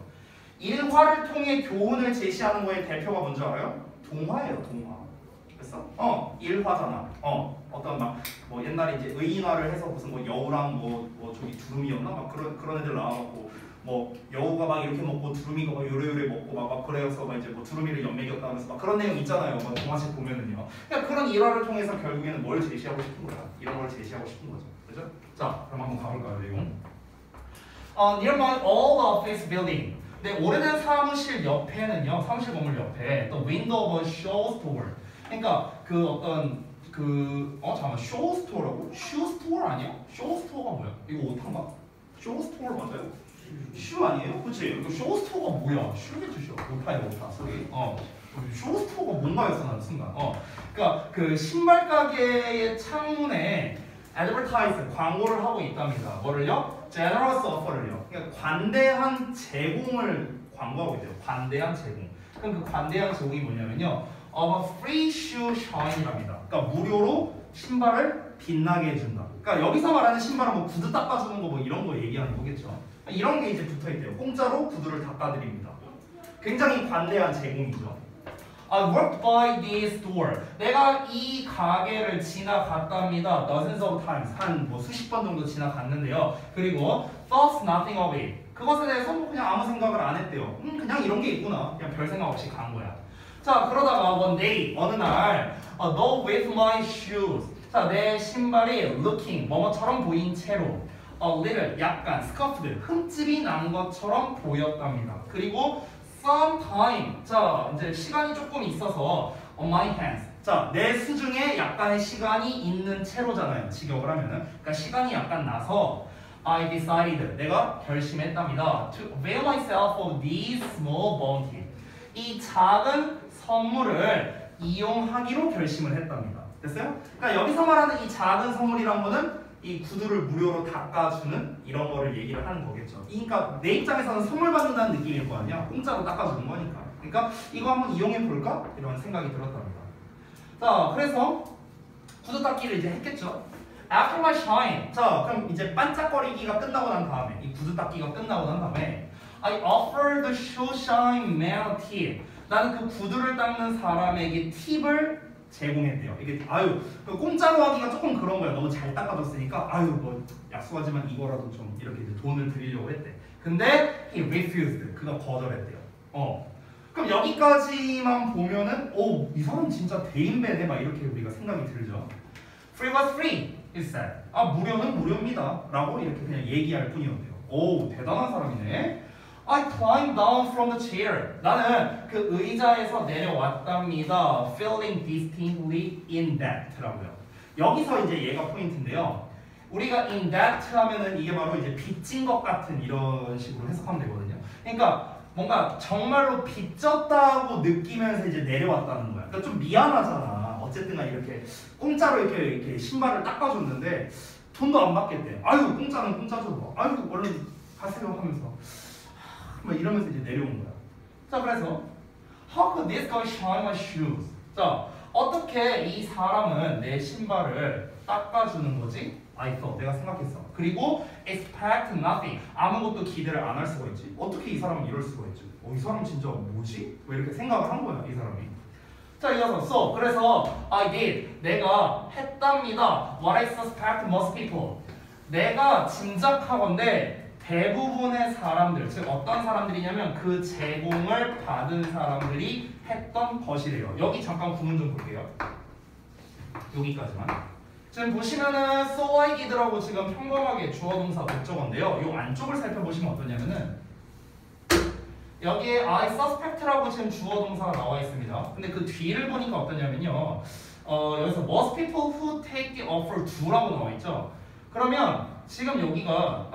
일화를 통해 교훈을 제시하는 거의 대표가 뭔지 알아요? 동화예요, 동화. 됐어? 일화잖아. 어떤 막 뭐 옛날에 이제 의인화를 해서 무슨 뭐 여우랑 뭐 저기 두루미였나? 막 그런 애들 나와갖고 뭐 여우가 막 이렇게 먹고 두루미가 막 요래요래 먹고 막 그래서 막 이제 뭐 두루미를 연맥였다 하면서 막 그런 내용 있잖아요. 뭐 동화책 보면은요. 그러니까 그런 일화를 통해서 결국에는 뭘 제시하고 싶은 거야? 이런 걸 제시하고 싶은 거죠. 그죠? 자, 그럼 한번 가볼까요, 내용? Nearby all office building. 네, 오래된 사무실 옆에는요, 사무실 건물 옆에 또 window of a show store. 그러니까 그 어떤 잠깐만 show store라고? shoe store 아니야? show store가 뭐야? 이거 오타인가? show store 맞아요? shoe 아니에요? 그치? 이거 show store가 뭐야? shoe겠지, shoe. 오타예요, 오타. 소리. show store가 뭔가 했어, 나는 순간. 그러니까 그 신발 가게의 창문에 advertise 광고를 하고 있답니다. 뭐를요? generous offer를요. 그러니까 관대한 제공을 광고하고 있대요. 관대한 제공. 그럼 그 관대한 제공이 뭐냐면요. of a free shoe shine이랍니다. 그러니까 무료로 신발을 빛나게 해준다. 그러니까 여기서 말하는 신발은 뭐 구두 닦아주는 거 뭐 이런 거 얘기하는 거겠죠. 이런 게 이제 붙어있대요. 공짜로 구두를 닦아드립니다. 굉장히 관대한 제공이죠. I worked by this store. 내가 이 가게를 지나갔답니다. dozens of times. 한 뭐 수십 번 정도 지나갔는데요. 그리고 thought nothing of it. 그것에 대해서 뭐 그냥 아무 생각을 안 했대요. 그냥 이런 게 있구나. 그냥 별 생각 없이 간 거야. 자, 그러다가 one day, 어느 날 though with my shoes. 자, 내 신발이 looking, 뭐뭐처럼 보인 채로 a little, 약간 scuffed, 흠집이 난 것처럼 보였답니다. 그리고 sometime, 자, 이제 시간이 조금 있어서 on my hands. 자, 내 수중에 약간의 시간이 있는 채로잖아요. 직역을 하면은. 그러니까 시간이 약간 나서 I decided, 내가 결심했답니다. To avail myself of these small bounty. 이 작은 선물을 이용하기로 결심을 했답니다. 됐어요? 그러니까 여기서 말하는 이 작은 선물이란 거는 이 구두를 무료로 닦아주는 이런 거를 얘기를 하는 거겠죠. 그러니까 내 입장에서는 선물 받는다는 느낌일 거 아니야. 공짜로 닦아주는 거니까. 그러니까 이거 한번 이용해 볼까? 이런 생각이 들었답니다. 자, 그래서 구두 닦기를 이제 했겠죠. After my shine. 자, 그럼 이제 반짝거리기가 끝나고 난 다음에 이 구두 닦기가 끝나고 난 다음에 I offer the shoe shine man a tip. 나는 그 구두를 닦는 사람에게 팁을 제공했대요. 이게 아유 그 공짜로 하기가 조금 그런 거야. 너무 잘 닦아줬으니까 아유 뭐 약속하지만 이거라도 좀 이렇게 이제 돈을 드리려고 했대. 근데 he refused. 그가 거절했대요. 그럼 여기까지만 보면은 이 사람 진짜 대인배네 막 이렇게 우리가 생각이 들죠. Free was free, he said. 무료는 무료입니다 라고 이렇게 그냥 얘기할 뿐이었대요. 오 대단한 사람이네. I climbed down from the chair. 나는 그 의자에서 내려왔답니다. Feeling distinctly in debt라고요. 여기서 이제 얘가 포인트인데요. 우리가 in debt 하면은 이게 바로 이제 빚진 것 같은 이런 식으로 해석하면 되거든요. 그러니까 뭔가 정말로 빚졌다고 느끼면서 이제 내려왔다는 거야. 그러니까 좀 미안하잖아. 어쨌든가 이렇게 공짜로 이렇게 신발을 닦아줬는데 돈도 안 받겠대. 아유 공짜는 공짜죠. 아유 얼른 가세요 하면서 막 이러면서 이제 내려온 거야. 자 그래서 How could this guy shine my shoes? 자 어떻게 이 사람은 내 신발을 닦아주는 거지? I thought 내가 생각했어. 그리고 expect nothing 아무것도 기대를 안 할 수가 있지. 어떻게 이 사람은 이럴 수가 있지? 이 사람 진짜 뭐지? 왜 이렇게 생각을 한 거야 이 사람이. 자 이어서 so 그래서 I did 내가 했답니다. What I suspect most people 내가 짐작하건대 대부분의 사람들 즉 어떤 사람들이냐면 그 제공을 받은 사람들이 했던 것이래요. 여기 잠깐 구문 좀 볼게요. 여기까지만. 지금 보시면은 so I did라고 지금 평범하게 주어 동사 목적어인데요. 이 안쪽을 살펴보시면 어떠냐면은 여기에 I suspect라고 지금 주어 동사가 나와 있습니다. 근데 그 뒤를 보니까 어떠냐면요. 여기서 most people who take the offer do라고 나와 있죠. 그러면 지금 여기가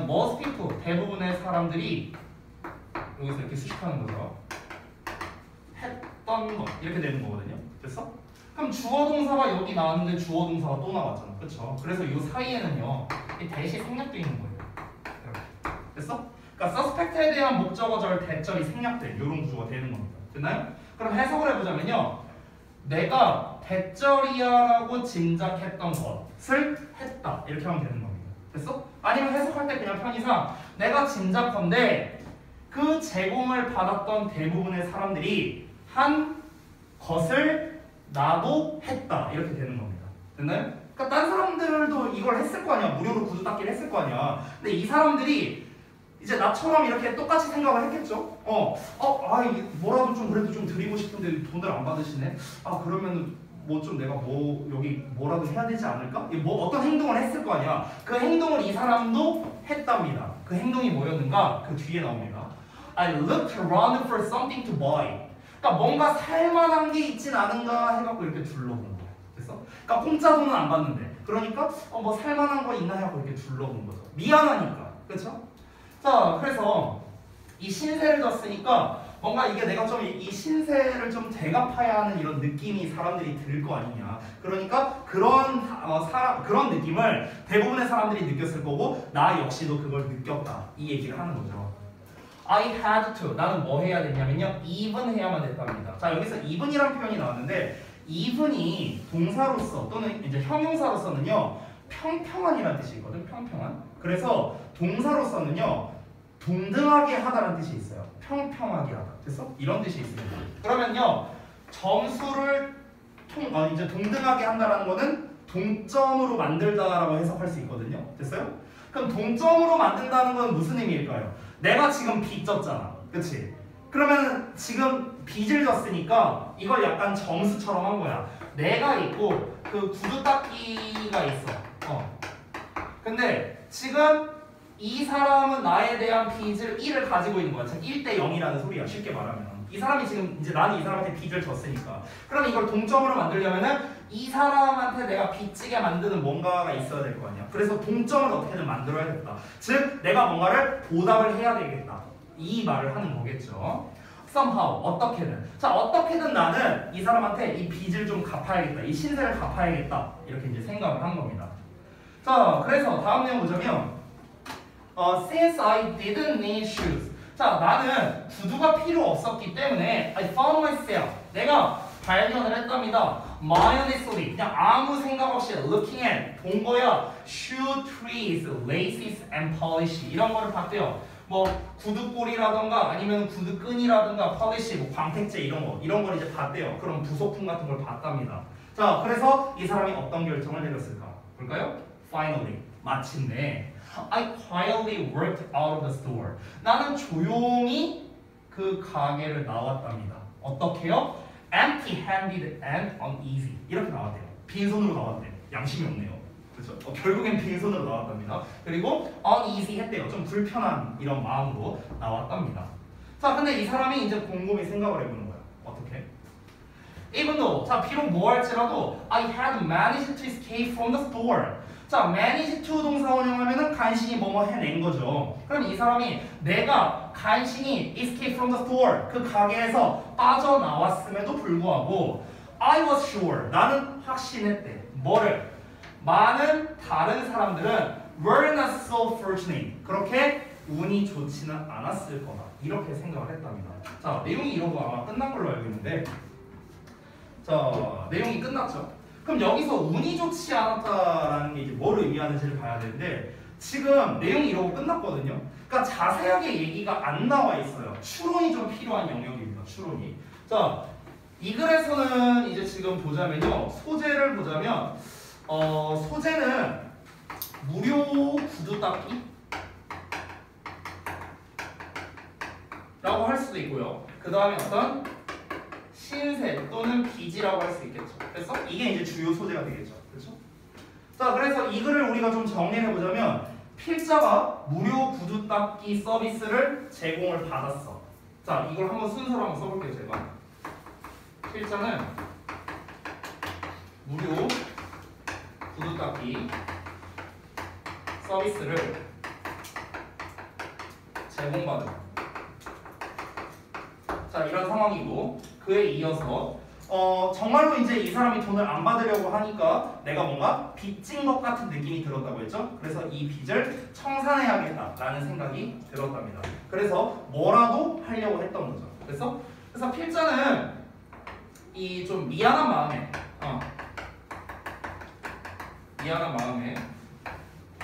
most people 대부분의 사람들이 여기서 이렇게 수식하는 거죠. 했던 것 이렇게 되는 거거든요. 됐어? 그럼 주어 동사가 여기 나왔는데 주어 동사가 또 나왔잖아. 그렇죠? 그래서 이 사이에는요. 이 대시 생략돼 있는 거예요. 이렇게. 됐어? 그러니까 suspect에 대한 목적어절 대절이 생략된 이런 구조가 되는 겁니다. 됐나요? 그럼 해석을 해보자면요. 내가 대절이야라고 짐작했던 것을 했다. 이렇게 하면 되는 겁니다. 됐어? 아니면 해석할 때 그냥 편의상 내가 짐작컨대 그 제공을 받았던 대부분의 사람들이 한 것을 나도 했다. 이렇게 되는 겁니다. 됐나요? 그러니까 딴 사람들도 이걸 했을 거 아니야. 무료로 구두 닦기를 했을 거 아니야. 근데 이 사람들이 이제 나처럼 이렇게 똑같이 생각을 했겠죠? 뭐라도 좀 그래도 좀 드리고 싶은데 돈을 안 받으시네? 그러면은 뭐 좀 내가 여기 뭐라도 해야 되지 않을까? 어떤 행동을 했을 거 아니야. 그 행동을 이 사람도 했답니다. 그 행동이 뭐였는가? 그 뒤에 나옵니다. I looked around for something to buy. 그러니까 뭔가 살만한 게 있진 않은가 해갖고 이렇게 둘러본 거야. 됐어? 그러니까 공짜 돈은 안 받는데. 그러니까 뭐 살만한 거 있나 하고 이렇게 둘러본 거죠. 미안하니까. 그렇죠? 자, 그래서 이 신세를 졌으니까 뭔가 이게 내가 좀 이 신세를 좀 대갚아야 하는 이런 느낌이 사람들이 들 거 아니냐. 그러니까 그런 느낌을 대부분의 사람들이 느꼈을 거고 나 역시도 그걸 느꼈다. 이 얘기를 하는 거죠. I had to. 나는 뭐 해야 되냐면요. even 해야만 됐답니다. 자, 여기서 even이라는 표현이 나왔는데 even이 동사로서 또는 이제 형용사로서는요. 평평한이라는 뜻이 있거든. 평평한. 그래서 동사로서는요. 동등하게 하다라는 뜻이 있어요. 평평하게 하다. 됐어? 이런 뜻이 있습니다. 그러면요. 점수를 이제 동등하게 한다라는 거는 동점으로 만들다라고 해석할 수 있거든요. 됐어요? 그럼 동점으로 만든다는 건 무슨 의미일까요? 내가 지금 빚 졌잖아. 그치? 그러면 지금 빚을 졌으니까 이걸 약간 점수처럼 한 거야. 내가 있고 그 구두 닦기가 있어. 근데 지금 이 사람은 나에 대한 빚을 1을 가지고 있는 거야. 즉 1대 0이라는 소리야. 쉽게 말하면. 이 사람이 지금 이제 나는 이 사람한테 빚을 졌으니까. 그럼 이걸 동점으로 만들려면은 이 사람한테 내가 빚지게 만드는 뭔가가 있어야 될 거 아니야. 그래서 동점을 어떻게든 만들어야겠다. 즉 내가 뭔가를 보답을 해야 되겠다. 이 말을 하는 거겠죠. somehow 어떻게든. 자 어떻게든 나는 이 사람한테 이 빚을 좀 갚아야겠다. 이 신세를 갚아야겠다. 이렇게 이제 생각을 한 겁니다. 자 그래서 다음 내용 보자면 since I didn't need shoes. 자 나는 구두가 필요 없었기 때문에 I found myself. 내가 발견을 했답니다. mindlessly 그냥 아무 생각 없이 looking at 본 거야. shoe trees, laces and polish 이런 거를 봤대요. 뭐 구두꼴이라던가 아니면 구두끈이라던가 polish, 뭐 광택제 이런 걸 이제 봤대요. 그럼 부속품 같은 걸 봤답니다. 자, 그래서 이 사람이 어떤 결정을 내렸을까? 볼까요? Finally, 마침내 I quietly worked out of the store. 나는 조용히 그 가게를 나왔답니다. 어떻게요? Empty-handed and uneasy. 이렇게 나왔대요. 빈손으로 나왔대요. 양심이 없네요. 그렇죠? 결국엔 빈손으로 나왔답니다. 그리고 uneasy 했대요. 좀 불편한 이런 마음으로 나왔답니다. 자, 근데 이 사람이 이제 곰곰이 생각을 해보는 거야. 어떻게? Even though, 자, 비록 뭐 할지라도 I had managed to escape from the store. 자, manage to 동사 원형하면은 간신히 뭐뭐 해낸 거죠. 그럼 이 사람이 내가 간신히 escape from the store 그 가게에서 빠져나왔음에도 불구하고 I was sure 나는 확신했대. 뭐를? 많은 다른 사람들은 were not so fortunate 그렇게 운이 좋지는 않았을 거다. 이렇게 생각을 했답니다. 자, 내용이 이러고 아마 끝난 걸로 알고 있는데 자, 내용이 끝났죠. 그럼 여기서 운이 좋지 않았다라는 게 이제 뭘 의미하는지를 봐야 되는데 지금 내용이 이러고 끝났거든요. 그러니까 자세하게 얘기가 안 나와 있어요. 추론이 좀 필요한 영역입니다. 추론이. 자, 이 글에서는 이제 지금 보자면요. 소재를 보자면 소재는 무료 구두 닦기 라고 할 수도 있고요. 그 다음에 어떤 신세 또는 빚이라고 할 수 있겠죠. 그래서 이게 이제 주요 소재가 되겠죠. 그렇죠? 자, 그래서 이 글을 우리가 좀 정리해 보자면 필자가 무료 구두 닦기 서비스를 제공을 받았어. 자, 이걸 한번 순서로 한번 써볼게요. 제가 필자는 무료 구두 닦기 서비스를 제공받은 자, 이런 상황이고 그에 이어서 정말로 이제 이 사람이 돈을 안 받으려고 하니까 내가 뭔가 빚진 것 같은 느낌이 들었다고 했죠. 그래서 이 빚을 청산해야겠다라는 생각이 들었답니다. 그래서 뭐라도 하려고 했던 거죠. 그래서 필자는 이 좀 미안한 마음에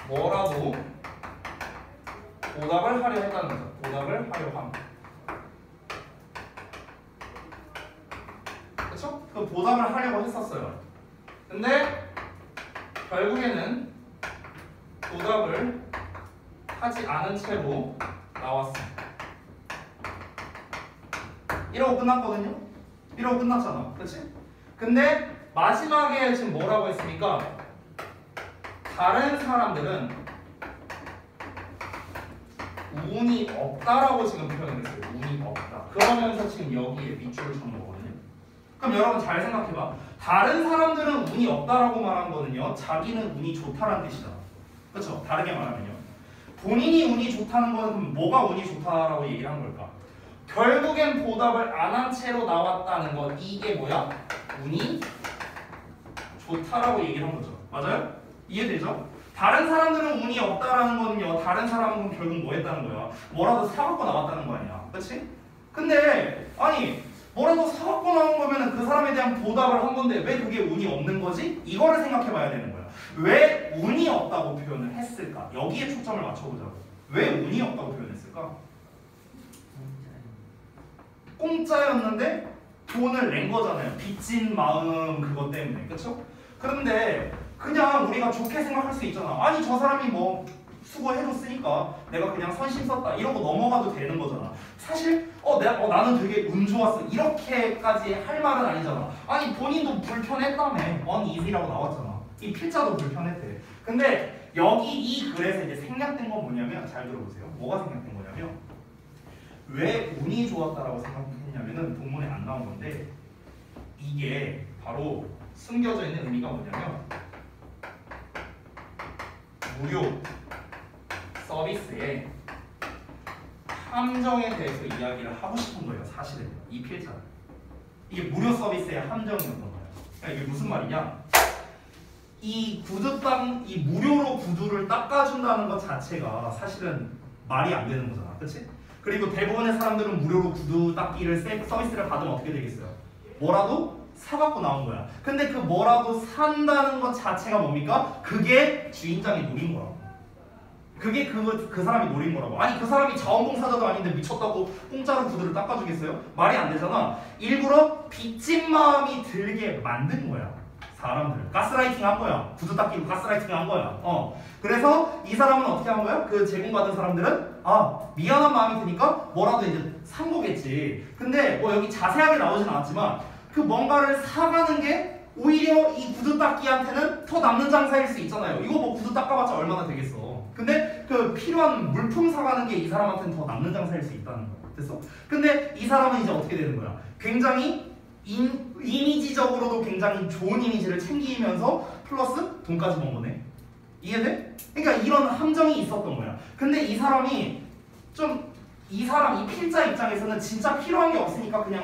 뭐라도 보답을 하려 했다는 거죠. 보답을 하려 함. 그렇죠? 그 보답을 하려고 했었어요. 근데 결국에는 보답을 하지 않은 채로 나왔습니다. 이러고 끝났거든요? 이러고 끝났잖아. 그렇지? 근데 마지막에 지금 뭐라고 했습니까? 다른 사람들은 운이 없다라고 지금 표현을 했어요. 운이 없다. 그러면서 지금 여기에 밑줄을 쳤는 거거든요. 그럼 여러분 잘 생각해봐. 다른 사람들은 운이 없다라고 말한 거는요. 자기는 운이 좋다라는 뜻이잖아. 그렇죠? 다르게 말하면요. 본인이 운이 좋다는 건 그럼 뭐가 운이 좋다라고 얘기를 한 걸까? 결국엔 보답을 안 한 채로 나왔다는 건 이게 뭐야? 운이 좋다라고 얘기를 한 거죠. 맞아요? 이해되죠? 다른 사람들은 운이 없다라는 거는요. 다른 사람은 결국 뭐 했다는 거야? 뭐라도 사갖고 나왔다는 거 아니야. 그렇지? 근데 아니 뭐라도 사갖고 나온 거면은 그 사람에 대한 보답을 한 건데 왜 그게 운이 없는 거지? 이거를 생각해 봐야 되는 거야. 왜 운이 없다고 표현을 했을까? 여기에 초점을 맞춰보자고. 왜 운이 없다고 표현했을까? 공짜였는데 돈을 낸 거잖아요. 빚진 마음 그것 때문에. 그렇죠? 그런데 그냥 우리가 좋게 생각할 수 있잖아. 아니 저 사람이 뭐 수고해줬으니까 내가 그냥 선심 썼다 이러고 넘어가도 되는 거잖아. 사실 나는 되게 운 좋았어 이렇게까지 할 말은 아니잖아. 아니 본인도 불편했다며. uneasy라고 나왔잖아. 이 필자도 불편했대. 근데 여기 이 글에서 이제 생략된 건 뭐냐면 잘 들어보세요. 뭐가 생략된 거냐면 왜 운이 좋았다라고 생각했냐면은 본문에 안 나온 건데 이게 바로 숨겨져 있는 의미가 뭐냐면 무료 서비스의 함정에 대해서 이야기를 하고 싶은 거예요. 사실은 이 필자는 이게 무료 서비스의 함정이었던 거예요. 그러니까 이게 무슨 말이냐? 이 무료로 구두를 닦아준다는 것 자체가 사실은 말이 안 되는 거잖아, 그렇지? 그리고 대부분의 사람들은 무료로 구두 닦기를 서비스를 받으면 어떻게 되겠어요? 뭐라도 사갖고 나온 거야. 근데 그 뭐라도 산다는 것 자체가 뭡니까? 그게 주인장이 노린 거라고. 그게 그 사람이 노린 거라고. 아니 그 사람이 자원봉사자도 아닌데 미쳤다고 공짜로 구두를 닦아주겠어요? 말이 안 되잖아. 일부러 빚진 마음이 들게 만든 거야. 사람들을 가스라이팅 한 거야. 구두 닦기로 가스라이팅 한 거야. 그래서 이 사람은 어떻게 한 거야? 그 제공받은 사람들은 미안한 마음이 드니까 뭐라도 이제 산 거겠지. 근데 뭐 여기 자세하게 나오진 않았지만 그 뭔가를 사가는 게 오히려 이 구두 닦기한테는 더 남는 장사일 수 있잖아요. 이거 뭐 구두 닦아봤자 얼마나 되겠어. 근데 그 필요한 물품 사가는 게 이 사람한테는 더 남는 장사일 수 있다는 거야. 됐어? 근데 이 사람은 이제 어떻게 되는 거야? 굉장히 이미지적으로도 굉장히 좋은 이미지를 챙기면서 플러스 돈까지 번 거네. 이해돼? 그러니까 이런 함정이 있었던 거야. 근데 이 사람이 이 필자 입장에서는 진짜 필요한 게 없으니까 그냥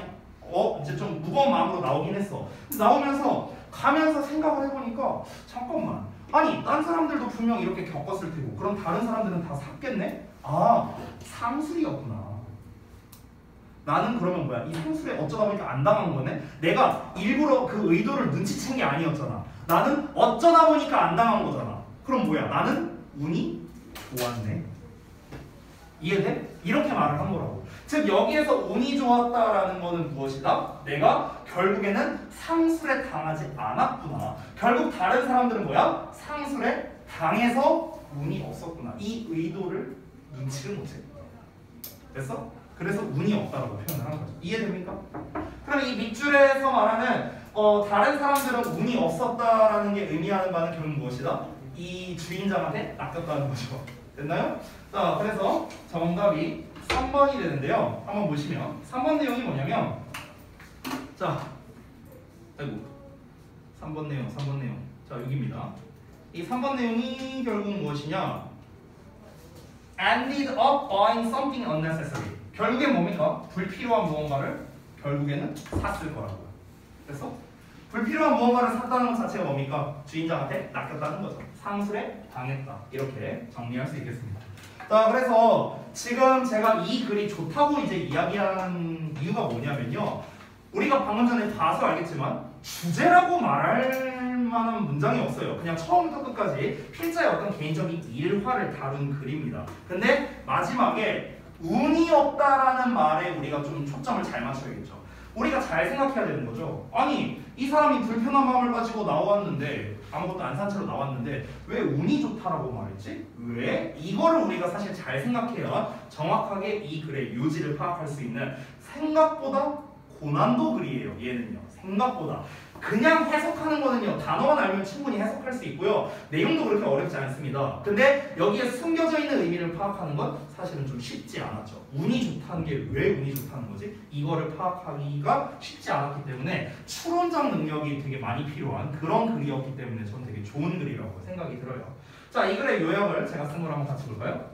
이제 좀 무거운 마음으로 나오긴 했어. 나오면서 가면서 생각을 해보니까 잠깐만. 아니 딴 사람들도 분명 이렇게 겪었을 테고 그럼 다른 사람들은 다 샀겠네? 상술이었구나. 나는 그러면 뭐야? 이 상술에 어쩌다 보니까 안 당한 거네? 내가 일부러 그 의도를 눈치챈 게 아니었잖아. 나는 어쩌다 보니까 안 당한 거잖아. 그럼 뭐야? 나는 운이 좋았네. 이해돼? 이렇게 말을 한 거라고. 즉 여기에서 운이 좋았다라는 거는 무엇이다? 내가 결국에는 상술에 당하지 않았구나. 결국 다른 사람들은 뭐야? 상술에 당해서 운이 없었구나. 이 의도를 눈치를 못 채. 됐어? 그래서 운이 없다라고 표현을 한 거죠. 이해됩니까? 그럼 이 밑줄에서 말하는 다른 사람들은 운이 없었다라는 게 의미하는 바는 결국 무엇이다? 이 주인장한테 낚였다는 거죠. 됐나요? 자, 그래서 정답이 3번이 되는데요. 한번 보시면 3번 내용이 뭐냐면 자, 아이고 3번 내용. 자, 여기입니다. 이 3번 내용이 결국 무엇이냐? ended up buying something unnecessary. 결국엔 뭡니까? 불필요한 무언가를 결국에는 샀을 거라고요. 됐어? 불필요한 무언가를 샀다는 것 자체가 뭡니까? 주인장한테 낚였다는 거죠. 상술에 당했다. 이렇게 정리할 수 있겠습니다. 자, 그래서 지금 제가 이 글이 좋다고 이제 이야기하는 이유가 뭐냐면요. 우리가 방금 전에 봐서 알겠지만 주제라고 말할 만한 문장이 없어요. 그냥 처음부터 끝까지 필자의 어떤 개인적인 일화를 다룬 글입니다. 근데 마지막에 운이 없다라는 말에 우리가 좀 초점을 잘 맞춰야겠죠. 우리가 잘 생각해야 되는 거죠. 아니 이 사람이 불편한 마음을 가지고 나왔는데 아무것도 안 산 채로 나왔는데 왜 운이 좋다라고 말했지? 왜? 이거를 우리가 사실 잘 생각해야 정확하게 이 글의 요지를 파악할 수 있는 생각보다 고난도 글이에요. 얘는요. 생각보다. 그냥 해석하는 거는요. 단어만 알면 충분히 해석할 수 있고요. 내용도 그렇게 어렵지 않습니다. 근데 여기에 숨겨져 있는 의미를 파악하는 건 사실은 좀 쉽지 않았죠. 운이 좋다는 게 왜 운이 좋다는 거지? 이거를 파악하기가 쉽지 않았기 때문에 추론적 능력이 되게 많이 필요한 그런 글이었기 때문에 저는 되게 좋은 글이라고 생각이 들어요. 자, 이 글의 요약을 제가 쓴 걸 한번 같이 볼까요?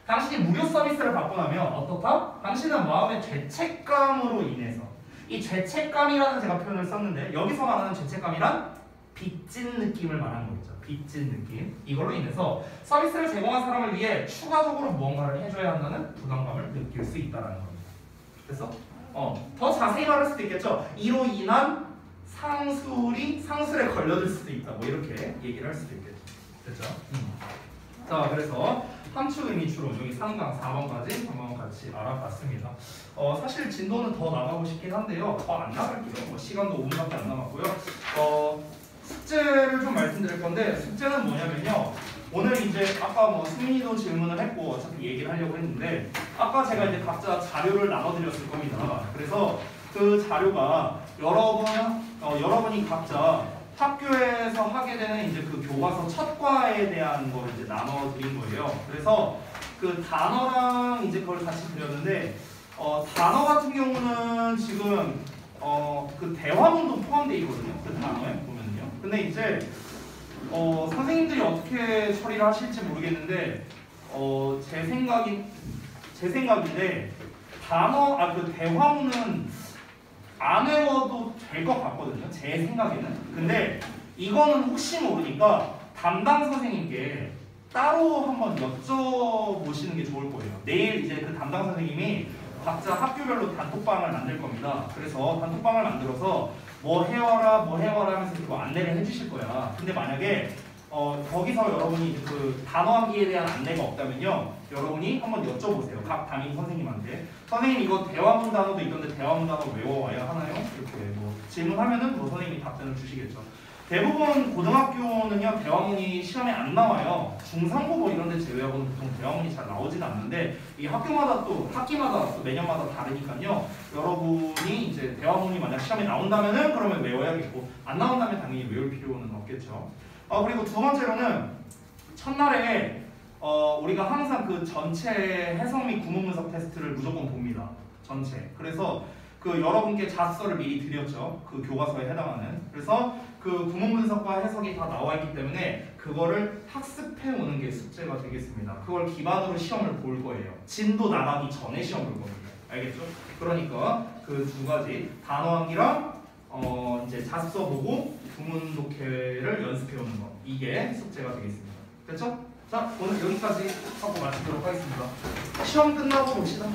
당신이 무료 서비스를 받고 나면 어떻다? 당신은 마음의 죄책감으로 인해서 이 죄책감이라는 제가 표현을 썼는데 여기서 말하는 죄책감이란 빚진 느낌을 말하는 거겠죠. 빚진 느낌. 이걸로 인해서 서비스를 제공한 사람을 위해 추가적으로 무언가를 해줘야 한다는 부담감을 느낄 수 있다는 겁니다. 그래서 더 자세히 말할 수도 있겠죠. 이로 인한 상술에 걸려들 수도 있다. 뭐 이렇게 얘기를 할 수도 있겠죠. 됐죠? 자, 그래서 함축 의미 추론 여기 3강 4번까지 한번 같이 알아봤습니다. 사실 진도는 더 나가고 싶긴 한데요. 더 안 나갈게요. 뭐 시간도 5분밖에 안 남았고요. 숙제를 좀 말씀드릴 건데 숙제는 뭐냐면요. 오늘 이제 아까 뭐 승민이도 질문을 했고 어차피 얘기를 하려고 했는데 아까 제가 이제 각자 자료를 나눠드렸을 겁니다. 그래서 그 자료가 여러분이 각자 학교에서 하게 되는 이제 그 교과서 첫 과에 대한 걸 이제 나눠드린 거예요. 그래서 그 단어랑 이제 그걸 같이 드렸는데 단어 같은 경우는 지금 그 대화문도 포함되어 있거든요. 그 단어에 보면요. 근데 이제 선생님들이 어떻게 처리를 하실지 모르겠는데 제 생각인데 그 대화문은 안 외워도 될 것 같거든요. 제 생각에는. 근데 이거는 혹시 모르니까 담당 선생님께 따로 한번 여쭤보시는 게 좋을 거예요. 내일 이제 그 담당 선생님이 각자 학교별로 단톡방을 만들 겁니다. 그래서 단톡방을 만들어서 뭐 해와라 뭐 해와라 하면서 그거 안내를 해주실 거야. 근데 만약에 거기서 여러분이 이제 그 단어함기에 대한 안내가 없다면요, 여러분이 한번 여쭤보세요. 각 담임 선생님한테. 선생님 이거 대화문 단어도 있던데 대화문 단어 외워와야 하나요? 이렇게 뭐 질문하면은 뭐 선생님이 답변을 주시겠죠. 대부분 고등학교는요 대화문이 시험에 안 나와요. 중상고 뭐 이런 데 제외하고는 보통 대화문이 잘 나오진 않는데 이 학교마다 또 학기마다 또 매년마다 다르니까요. 여러분이 이제 대화문이 만약 시험에 나온다면은 그러면 외워야겠고 안 나온다면 당연히 외울 필요는 없겠죠. 그리고 두 번째로는 첫날에 우리가 항상 그 전체 해석 및 구문 분석 테스트를 무조건 봅니다. 전체. 그래서 그 여러분께 자소서를 미리 드렸죠. 그 교과서에 해당하는. 그래서 그 구문 분석과 해석이 다 나와 있기 때문에 그거를 학습해 오는 게 숙제가 되겠습니다. 그걸 기반으로 시험을 볼 거예요. 진도 나가기 전에 시험 볼 겁니다. 알겠죠? 그러니까 그 두 가지 단어함이랑 이제 자소서 보고 구문 독해를 연습해 오는 거, 이게 숙제가 되겠습니다. 됐죠? 자, 오늘 여기까지 하고 마치도록 하겠습니다. 시험 끝나고 봅시다. 네.